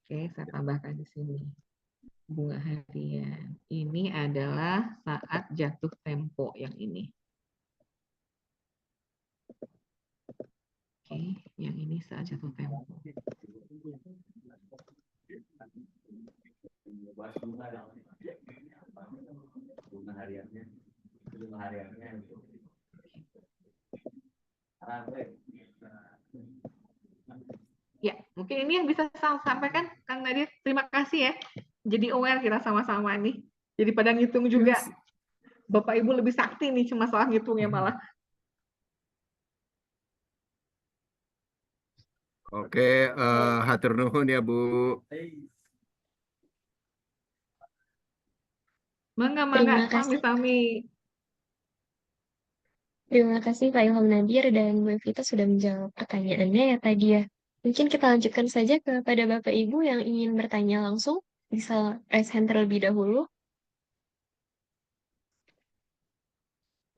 Speaker 3: Oke, saya tambahkan di sini. Bunga harian. Ini adalah saat jatuh tempo yang ini. Oke, yang ini saat jatuh tempo. Ya, mungkin ini yang bisa saya sampaikan, Kang Nadir. Terima kasih ya. Jadi aware kita sama-sama nih. Jadi pada ngitung juga. Bapak Ibu lebih sakti nih cuma salah ngitungnya malah.
Speaker 5: Oke, hatur nuhun ya Bu.
Speaker 3: Mangga,
Speaker 1: Terima
Speaker 3: Pak
Speaker 1: kasih.
Speaker 3: Misami.
Speaker 1: Terima kasih Pak Ilham Nadir dan Bu Evita sudah menjawab pertanyaannya ya tadi ya. Mungkin kita lanjutkan saja kepada Bapak Ibu yang ingin bertanya langsung. Bisa raise hand terlebih dahulu.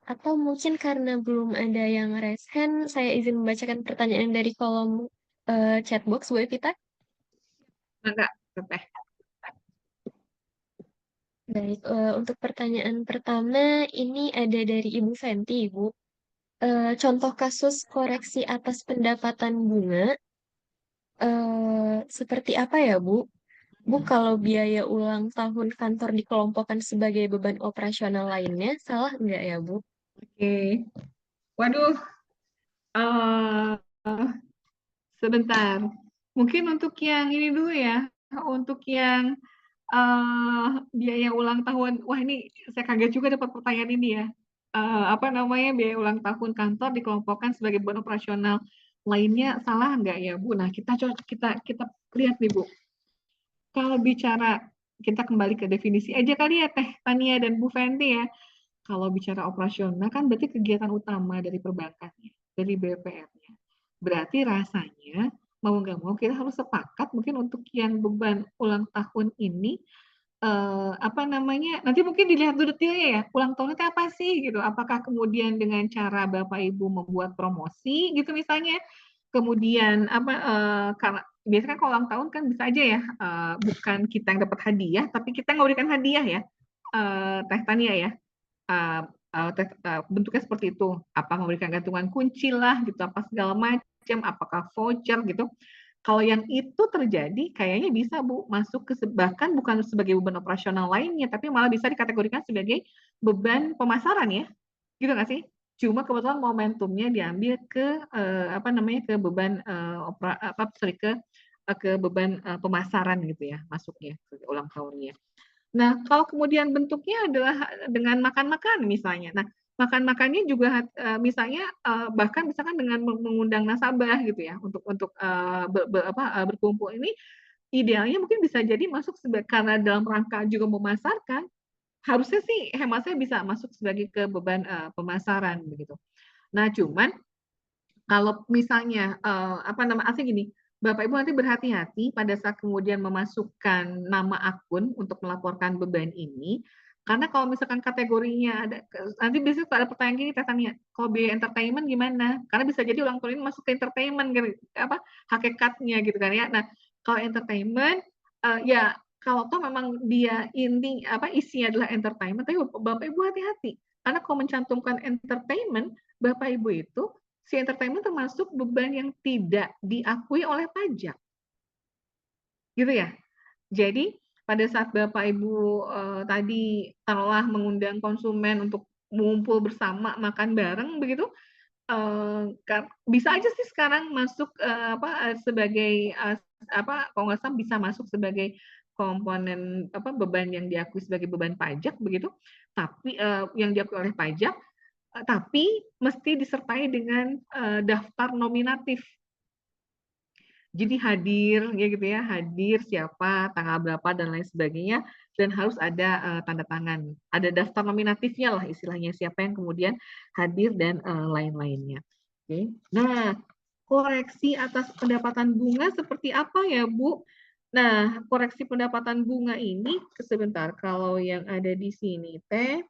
Speaker 1: Atau mungkin karena belum ada yang raise hand, saya izin membacakan pertanyaan dari kolom chatbox Bu Evita.
Speaker 3: Mangga, Teteh.
Speaker 1: Baik, untuk pertanyaan pertama ini ada dari Ibu Fenty, Ibu. Contoh kasus koreksi atas pendapatan bunga seperti apa ya, Bu? Bu, kalau biaya ulang tahun kantor dikelompokkan sebagai beban operasional lainnya, salah nggak ya, Bu?
Speaker 3: Oke. Waduh. Sebentar. Mungkin untuk yang ini dulu ya. Untuk yang biaya ulang tahun. Wah, ini saya kaget juga dapat pertanyaan ini ya. Biaya ulang tahun kantor dikelompokkan sebagai beban operasional lainnya salah nggak ya Bu? Nah kita lihat nih Bu. Kalau bicara kita kembali ke definisi aja kali ya Teh Tania dan Bu Fenty ya.
Speaker 2: Kalau bicara operasional kan berarti kegiatan utama dari perbankannya, dari BPR-nya. Berarti rasanya mau nggak mau kita harus sepakat mungkin untuk yang beban ulang tahun ini apa namanya, nanti mungkin dilihat dulu detailnya ya, ulang tahun itu apa sih gitu. Apakah kemudian dengan cara Bapak Ibu membuat promosi gitu misalnya, kemudian apa karena biasanya kan kalau ulang tahun kan bisa aja ya bukan kita yang dapat hadiah, tapi kita yang memberikan hadiah ya, Teh Tania ya. Bentuknya seperti itu, apa memberikan gantungan kunci lah gitu, apa segala macam, apakah voucher gitu. Kalau yang itu terjadi, kayaknya bisa Bu masuk ke bahkan bukan sebagai beban operasional lainnya, tapi malah bisa dikategorikan sebagai beban pemasaran ya, gitu nggak sih? Cuma kebetulan momentumnya diambil ke apa namanya ke beban ke beban pemasaran gitu ya masuknya ke ulang tahunnya. Nah, kalau kemudian bentuknya adalah dengan makan-makan misalnya. Nah, makan-makannya juga misalnya bahkan misalkan dengan mengundang nasabah gitu ya untuk berkumpul ini idealnya mungkin bisa jadi masuk karena dalam rangka juga memasarkan, harusnya sih hemat saya bisa masuk sebagai ke beban pemasaran begitu. Nah, cuman kalau misalnya apa nama asli gini, Bapak Ibu nanti berhati-hati pada saat kemudian memasukkan nama akun untuk melaporkan beban ini, karena kalau misalkan kategorinya ada nanti biasanya ada pertanyaan gini Teh Tania, kalau biaya entertainment gimana? Karena bisa jadi ulang tahun ini masuk ke entertainment apa hakikatnya gitu kan ya. Nah, kalau entertainment ya kalau toh memang dia isinya adalah entertainment, tapi Bapak Ibu hati-hati. Karena kalau mencantumkan entertainment, Bapak Ibu itu si entertainment termasuk beban yang tidak diakui oleh pajak. Gitu ya. Jadi pada saat Bapak Ibu tadi taruhlah mengundang konsumen untuk mengumpul bersama makan bareng begitu, bisa aja sih sekarang masuk sebagai kalau nggak salah bisa masuk sebagai komponen beban yang diakui sebagai beban pajak begitu, tapi yang diakui oleh pajak, tapi mesti disertai dengan daftar nominatif. Jadi hadir, ya gitu ya, hadir siapa, tanggal berapa dan lain sebagainya, dan harus ada tanda tangan, ada daftar nominatifnya lah istilahnya siapa yang kemudian hadir dan lain-lainnya. Oke. Nah, koreksi atas pendapatan bunga seperti apa ya Bu? Nah, koreksi pendapatan bunga ini sebentar, kalau yang ada di sini teh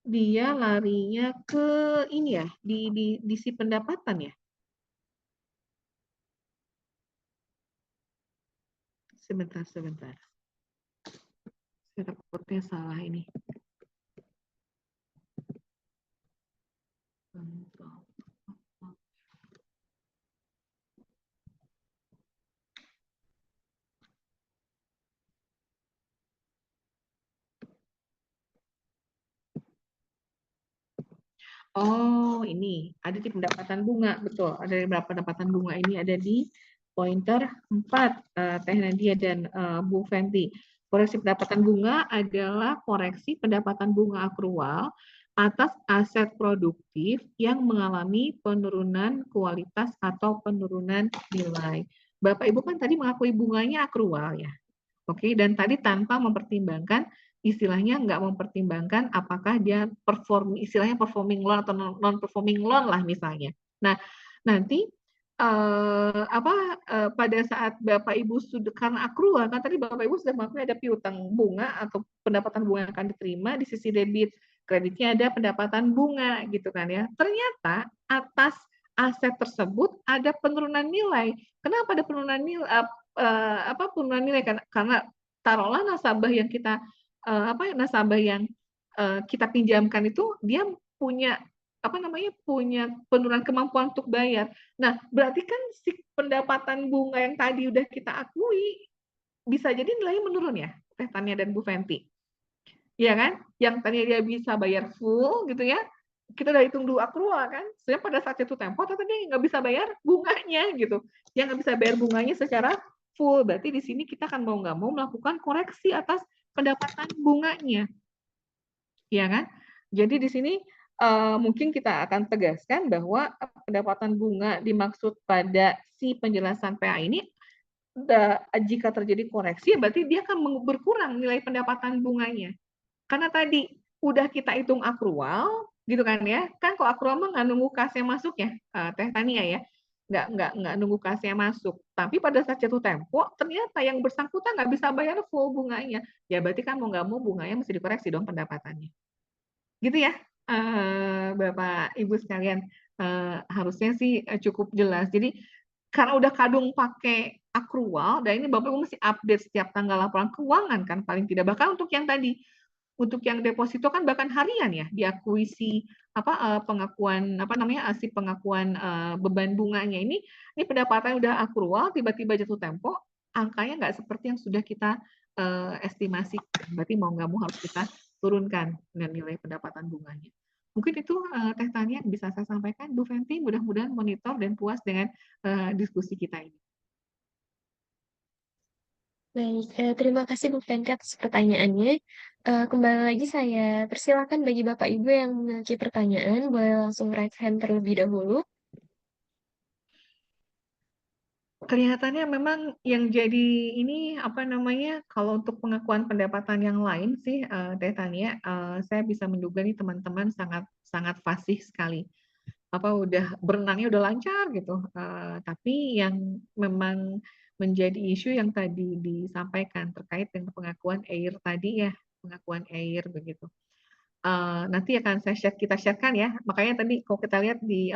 Speaker 2: dia larinya ke ini ya, di si pendapatan ya. Sebentar. Saya takutnya salah ini. Oh, ini ada di pendapatan bunga, betul. Ada di pendapatan bunga ini ada di pointer 4, Teh Nadia dan Bu Fenty. Koreksi pendapatan bunga adalah koreksi pendapatan bunga akrual atas aset produktif yang mengalami penurunan kualitas atau penurunan nilai. Bapak Ibu kan tadi mengakui bunganya akrual ya. Oke, dan tadi tanpa mempertimbangkan istilahnya nggak mempertimbangkan apakah dia istilahnya performing loan atau non performing loan lah misalnya. Nah, nanti pada saat Bapak Ibu sudah karena akrual kan tadi Bapak Ibu sudah mengakui ada piutang bunga atau pendapatan bunga yang akan diterima di sisi debit, kreditnya ada pendapatan bunga gitu kan ya. Ternyata atas aset tersebut ada penurunan nilai. Kenapa ada penurunan nilai? Penurunan nilai karena taruhlah nasabah yang kita kita pinjamkan itu dia punya punya penurunan kemampuan untuk bayar. Nah, berarti kan si pendapatan bunga yang tadi udah kita akui bisa jadi nilainya menurun ya, Teh Tania dan Bu Fenty. Iya kan? Yang tadinya dia bisa bayar full gitu ya, kita udah hitung dulu akrual kan, sebenarnya pada saat jatuh tempo ternyata dia nggak bisa bayar bunganya gitu. Dia nggak bisa bayar bunganya secara full, berarti di sini kita akan mau nggak mau melakukan koreksi atas pendapatan bunganya. Iya kan? Jadi di sini mungkin kita akan tegaskan bahwa pendapatan bunga dimaksud pada si penjelasan PA ini jika terjadi koreksi berarti dia akan berkurang nilai pendapatan bunganya. Karena tadi
Speaker 3: udah kita hitung akrual, gitu kan ya. Kan kalau akrual mah nggak nunggu kasnya masuk ya, Teh Tania ya. Nggak nunggu kasnya masuk. Tapi pada saat jatuh tempo, ternyata yang bersangkutan nggak bisa bayar full bunganya. Ya berarti kan mau nggak mau bunganya mesti dikoreksi dong pendapatannya. Gitu ya, Bapak Ibu sekalian. Harusnya sih cukup jelas. Jadi karena udah kadung pakai akrual, dan ini Bapak Ibu mesti update setiap tanggal laporan keuangan kan paling tidak. Bahkan untuk yang tadi, untuk yang deposito kan bahkan harian ya diakuisi pengakuan apa namanya si pengakuan beban bunganya ini pendapatan udah akrual tiba-tiba jatuh tempo angkanya nggak seperti yang sudah kita estimasikan, berarti mau nggak mau harus kita turunkan dengan nilai pendapatan bunganya. Mungkin itu Teh Tania bisa saya sampaikan. Bu Fenty mudah-mudahan monitor dan puas dengan diskusi kita ini.
Speaker 1: Baik, terima kasih Bu Fenty atas pertanyaannya. Kembali lagi saya persilakan bagi Bapak Ibu yang memiliki pertanyaan, boleh langsung raise hand terlebih dahulu.
Speaker 3: Kelihatannya memang yang jadi ini apa namanya kalau untuk pengakuan pendapatan yang lain sih Teh Tania, saya bisa menduga nih teman-teman sangat sangat fasih sekali. Udah berenangnya udah lancar gitu. Tapi yang memang menjadi isu yang tadi disampaikan terkait dengan pengakuan air tadi ya, pengakuan air begitu. Nanti akan kita sharekan ya. Makanya tadi kalau kita lihat di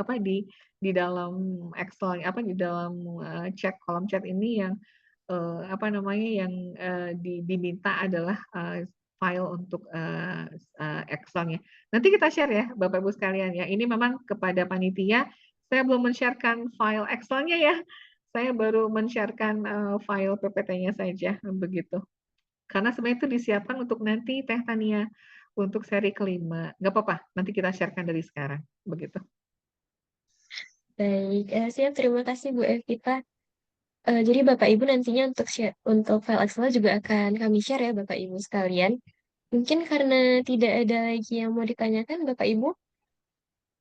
Speaker 3: dalam Excel di dalam chat kolom chat ini yang diminta adalah file untuk Excelnya. Nanti kita share ya Bapak Ibu sekalian ya. Ini memang kepada panitia saya belum men-sharekan file Excelnya ya. Saya baru men-sharekan file PPT-nya saja begitu. Karena sebenarnya itu disiapkan untuk nanti Teh Tania untuk seri kelima. Nggak apa-apa, nanti kita sharekan dari sekarang. Begitu.
Speaker 1: Baik, siap. Terima kasih Bu Evita. Jadi Bapak Ibu nantinya untuk file Excel juga akan kami share ya Bapak Ibu sekalian. Mungkin karena tidak ada lagi yang mau ditanyakan Bapak Ibu,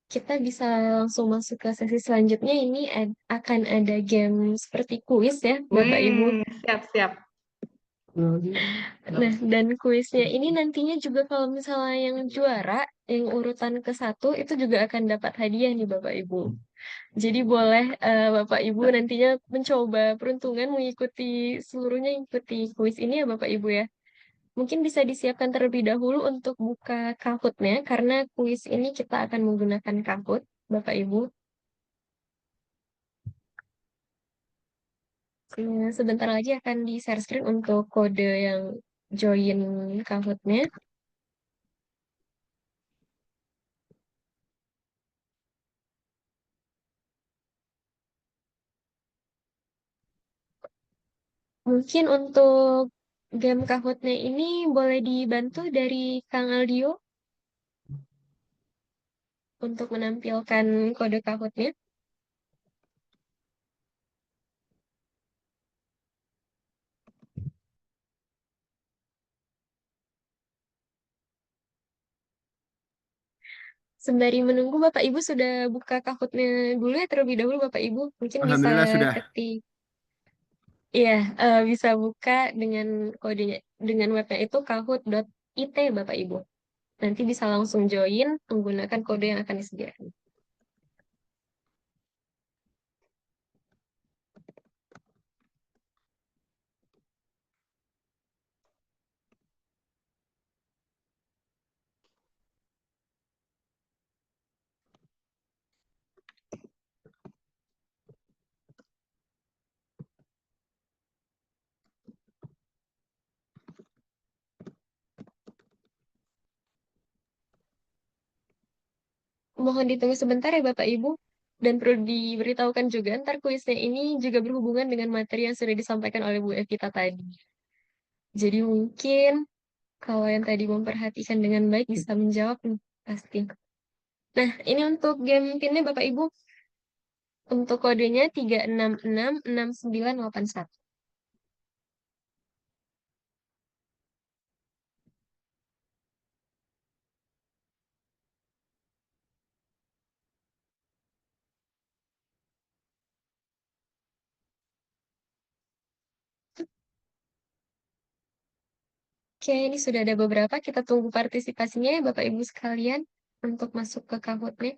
Speaker 1: kita bisa langsung masuk ke sesi selanjutnya. Ini akan ada game seperti kuis ya Bapak Ibu.
Speaker 3: Wih, siap-siap.
Speaker 1: Nah, dan kuisnya ini nantinya juga kalau misalnya yang juara, yang urutan ke-1 itu juga akan dapat hadiah nih Bapak Ibu. Jadi boleh Bapak Ibu nantinya mencoba peruntungan mengikuti seluruhnya ikuti kuis ini ya Bapak Ibu ya. Mungkin bisa disiapkan terlebih dahulu untuk buka Kahoot-nya karena kuis ini kita akan menggunakan Kahoot Bapak Ibu. Sebentar lagi akan di share screen untuk kode yang join Kahoot-nya. Mungkin untuk game Kahoot-nya ini boleh dibantu dari Kang Aldio untuk menampilkan kode Kahoot-nya. Sembari menunggu Bapak Ibu sudah buka Kahoot-nya dulu ya terlebih dahulu Bapak Ibu. Mungkin bisa
Speaker 5: Alhamdulillah sudah.
Speaker 1: ketik, iya bisa buka dengan kodenya, dengan webnya itu kahoot.it Bapak Ibu. Nanti bisa langsung join menggunakan kode yang akan disediakan. Mohon ditunggu sebentar ya Bapak Ibu. Dan perlu diberitahukan juga, ntar kuisnya ini juga berhubungan dengan materi yang sudah disampaikan oleh Bu Evita tadi. Jadi mungkin kalau yang tadi memperhatikan dengan baik bisa menjawab nih, pasti. Nah, ini untuk game pinnya Bapak Ibu. Untuk kodenya 3666981. Oke, ini sudah ada beberapa, kita tunggu partisipasinya ya Bapak Ibu sekalian untuk masuk ke Kahoot-nya.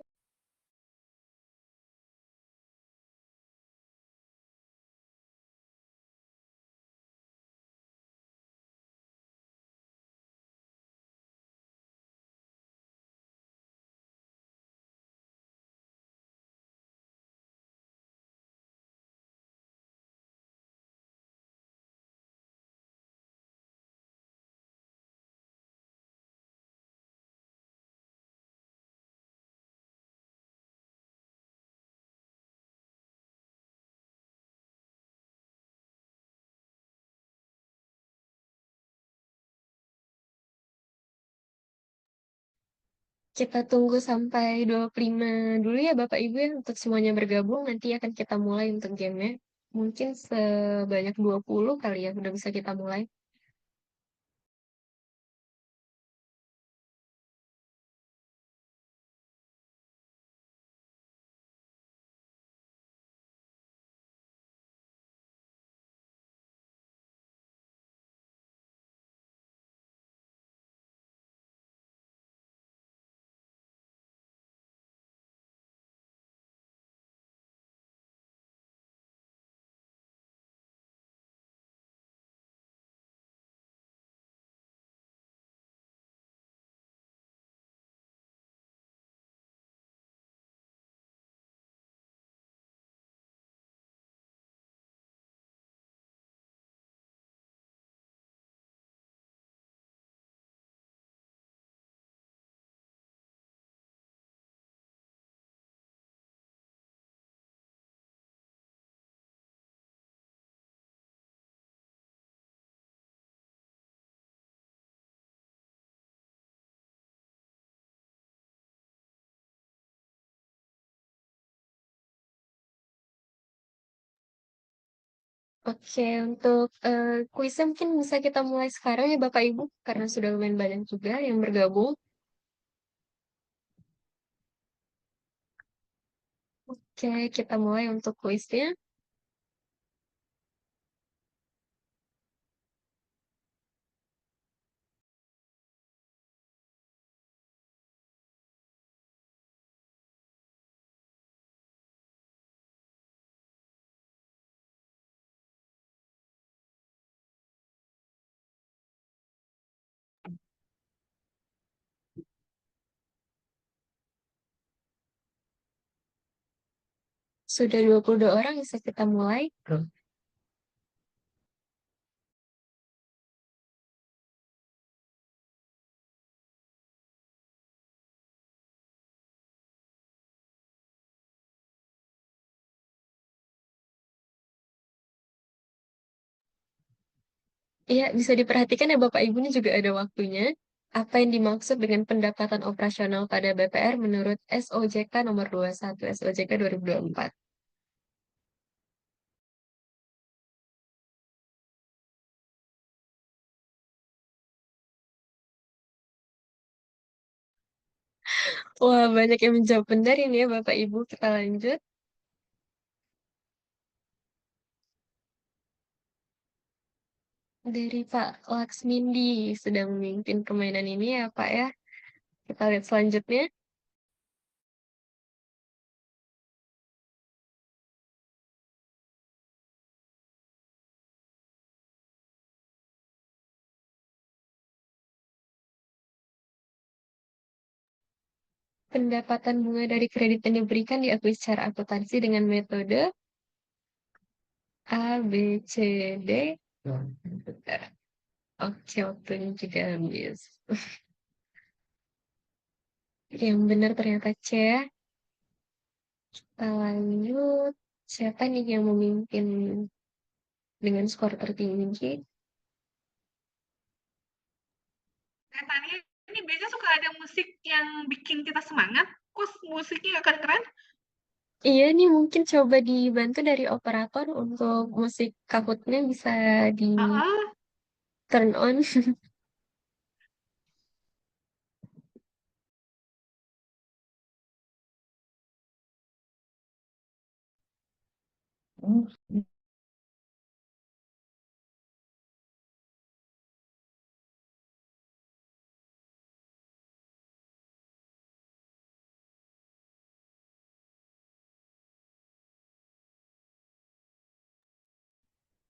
Speaker 1: Kita tunggu sampai 25 dulu ya Bapak Ibu ya untuk semuanya bergabung. Nanti akan kita mulai untuk gamenya. Mungkin sebanyak 20 kali ya udah bisa kita mulai. Oke, untuk kuisnya mungkin bisa kita mulai sekarang ya Bapak Ibu, karena sudah lumayan banyak juga yang bergabung. Oke, kita mulai untuk kuisnya. Sudah 22 orang, bisa kita mulai. Iya, bisa diperhatikan ya Bapak Ibu, ini juga ada waktunya. Apa yang dimaksud dengan pendapatan operasional pada BPR menurut SOJK nomor 21, SOJK 2024? Wah, banyak yang menjawab benar ini ya Bapak Ibu. Kita lanjut. Dari Pak Laksmindi sedang memimpin permainan ini ya Pak ya. Kita lihat selanjutnya. Pendapatan bunga dari kredit yang diberikan diakui secara akuntansi dengan metode A, B, C, D. Oke, waktunya juga habis. Yang benar ternyata C ya. Kita lanjut. Siapa nih yang memimpin dengan skor tertinggi?
Speaker 2: Tania, ini biasanya suka ada musik yang bikin kita semangat. Kok musiknya akan keren?
Speaker 1: Iya nih mungkin coba dibantu dari operator untuk musik Kahoot-nya bisa di
Speaker 2: Ah,
Speaker 1: turn on.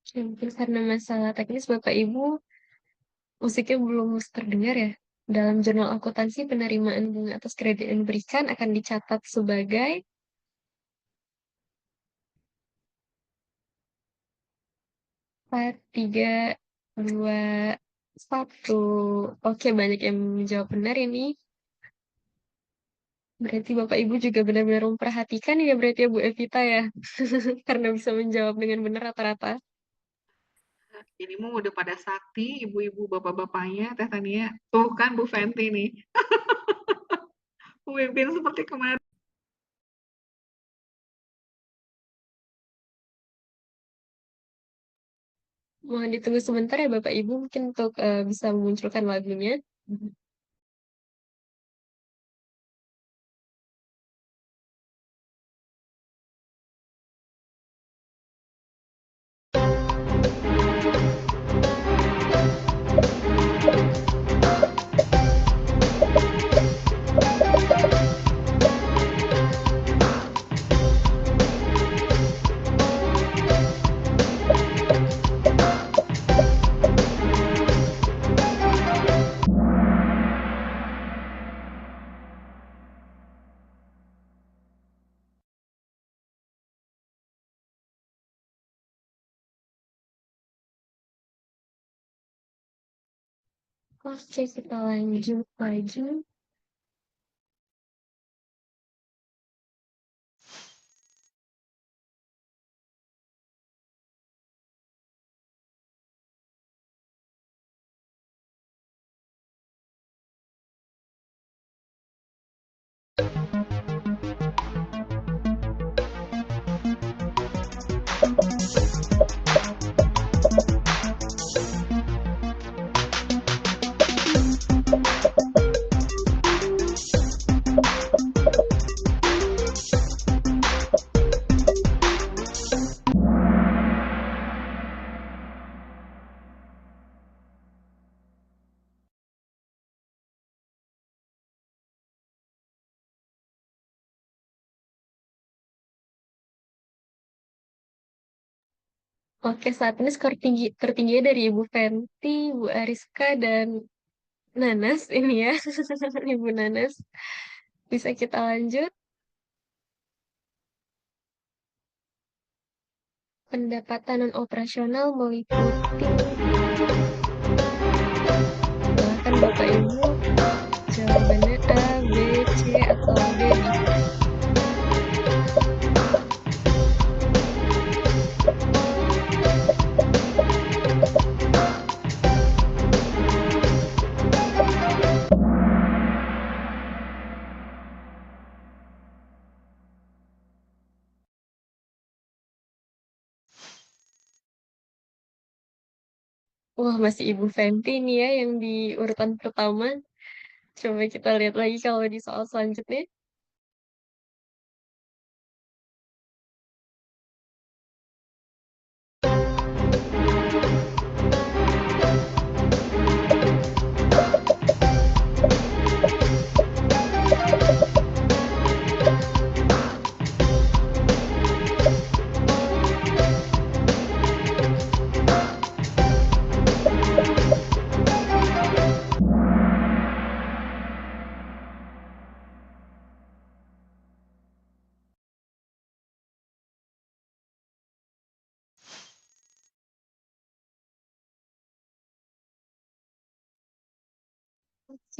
Speaker 1: Mungkin karena masalah teknis Bapak Ibu, musiknya belum terdengar ya. Dalam jurnal akuntansi, penerimaan bunga atas kredit yang diberikan akan dicatat sebagai 4, 3, 2, 1. Oke, banyak yang menjawab benar ini. Berarti Bapak Ibu juga benar-benar memperhatikan ya berarti ya Bu Evita ya. Karena bisa menjawab dengan benar rata-rata.
Speaker 2: Ini mau udah pada sakti, ibu-ibu, bapak-bapaknya, Teh Tania. Tuh kan Bu Fenty nih. Pemimpin seperti kemarin.
Speaker 1: Mohon ditunggu sebentar ya Bapak Ibu mungkin untuk bisa memunculkan lagunya. Oke, kita lanjut lagi. Oke, saat ini skor tertingginya dari Ibu Fenty, Bu Ariska, dan Nanas ini ya. Ibu Nanas. Bisa kita lanjut. Pendapatan non operasional meliputi. Silahkan Bapak Ibu. Jawabannya A, B, C, atau D. Wah, masih Ibu Fenty nih ya yang di urutan pertama. Coba kita lihat lagi kalau di soal selanjutnya.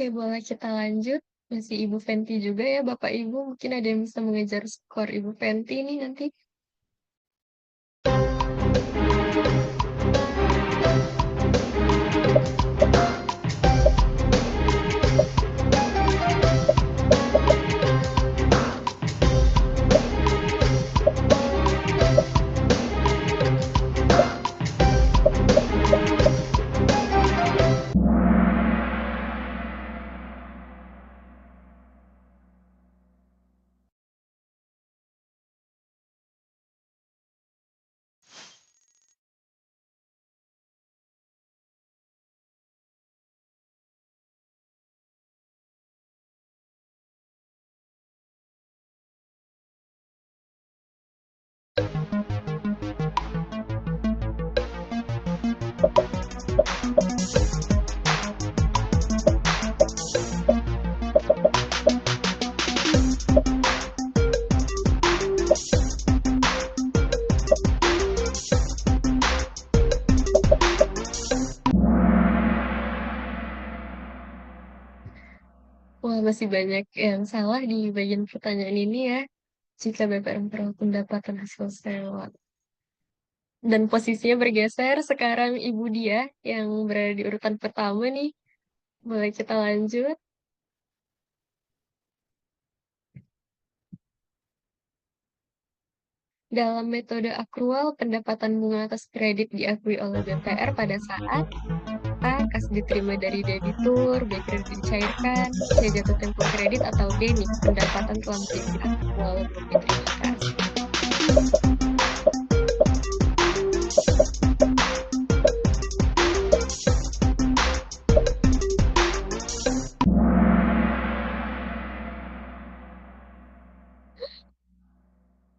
Speaker 1: Oke, boleh kita lanjut. Masih Ibu Fenty juga ya, Bapak Ibu. Mungkin ada yang bisa mengejar skor Ibu Fenty nih nanti. Wah, masih banyak yang salah di bagian pertanyaan ini ya. Jika BPM memperoleh pendapatan hasil sewa. Dan posisinya bergeser, sekarang Ibu Dia yang berada di urutan pertama nih. Boleh kita lanjut. Dalam metode akrual, pendapatan bunga atas kredit diakui oleh BPR pada saat A. Kas diterima dari debitur, B. Kredit dicairkan, C. Jatuh tempo kredit, atau D. Nih, pendapatan telah menjadi aktif walau belum diterima kas.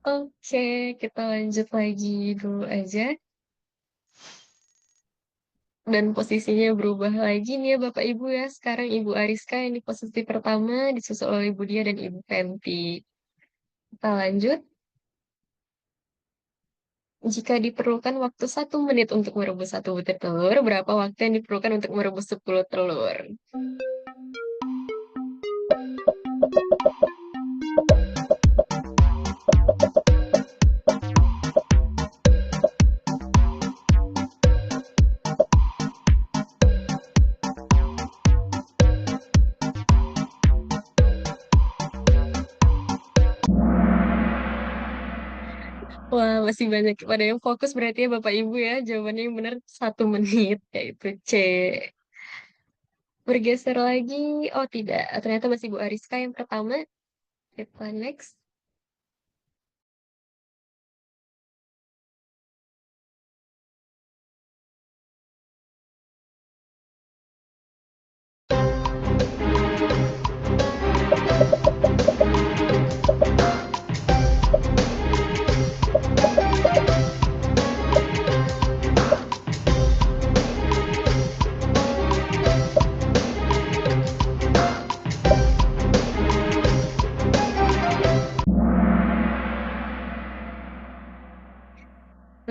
Speaker 1: Oke, kita lanjut lagi dulu aja. Dan posisinya berubah lagi nih ya Bapak Ibu ya. Sekarang Ibu Ariska yang di posisi pertama, disusul oleh Ibu Dia dan Ibu Fenty. Kita lanjut. Jika diperlukan waktu 1 menit untuk merebus 1 butir telur, berapa waktu yang diperlukan untuk merebus 10 telur? Wah, masih banyak pada yang fokus berarti ya Bapak Ibu ya. Jawabannya yang benar 1 menit, yaitu C. Bergeser lagi, oh tidak, ternyata masih Bu Ariska yang pertama. Kita next.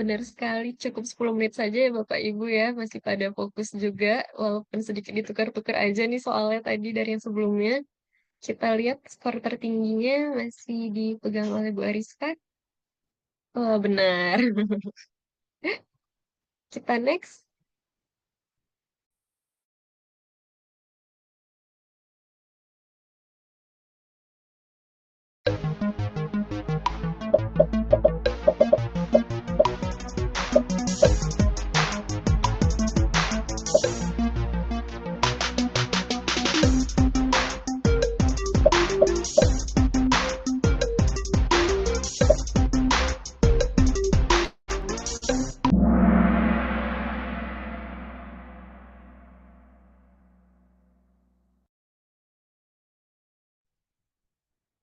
Speaker 1: Benar sekali, cukup 10 menit saja ya Bapak Ibu ya. Masih pada fokus juga, walaupun sedikit ditukar-tukar aja nih soalnya tadi dari yang sebelumnya. Kita lihat skor tertingginya masih dipegang oleh Bu Ariska. Wah, benar. Kita next.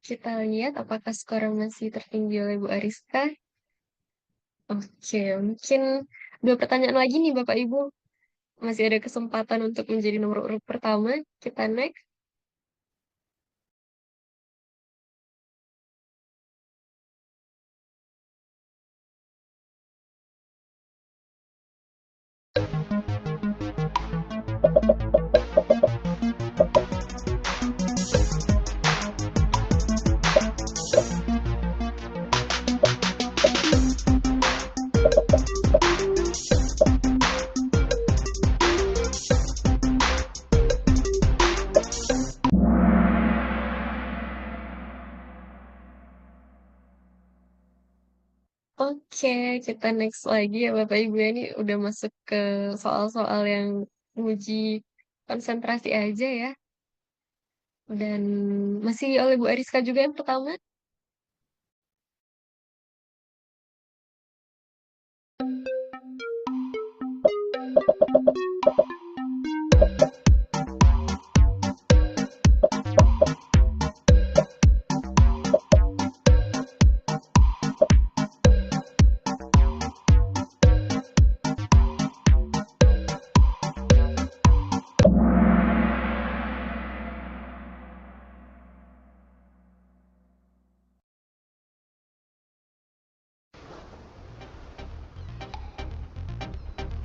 Speaker 1: Kita lihat apakah skor masih tertinggi oleh Bu Ariska. Oke, mungkin 2 pertanyaan lagi nih Bapak Ibu. Masih ada kesempatan untuk menjadi nomor urut pertama. Kita next. Oke, kita next lagi ya Bapak Ibu. Ini udah masuk ke soal-soal yang uji konsentrasi aja ya. Dan masih oleh Bu Ariska juga yang pertama.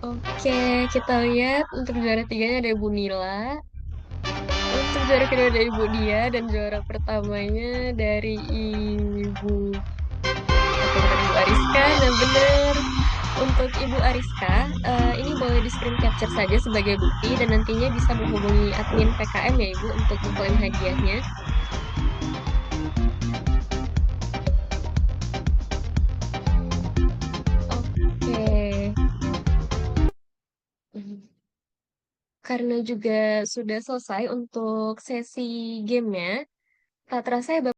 Speaker 1: Oke, kita lihat untuk juara tiganya ada Bu Nila. Untuk juara kedua dari Ibu Dia dan juara pertamanya dari Ibu Ibu Ariska. Nah, bener. Untuk Ibu Ariska, ini boleh di screen capture saja sebagai bukti dan nantinya bisa menghubungi admin PKM ya Ibu untuk mengklaim hadiahnya. Oke. Karena juga sudah selesai untuk sesi gamenya, tak terasa ya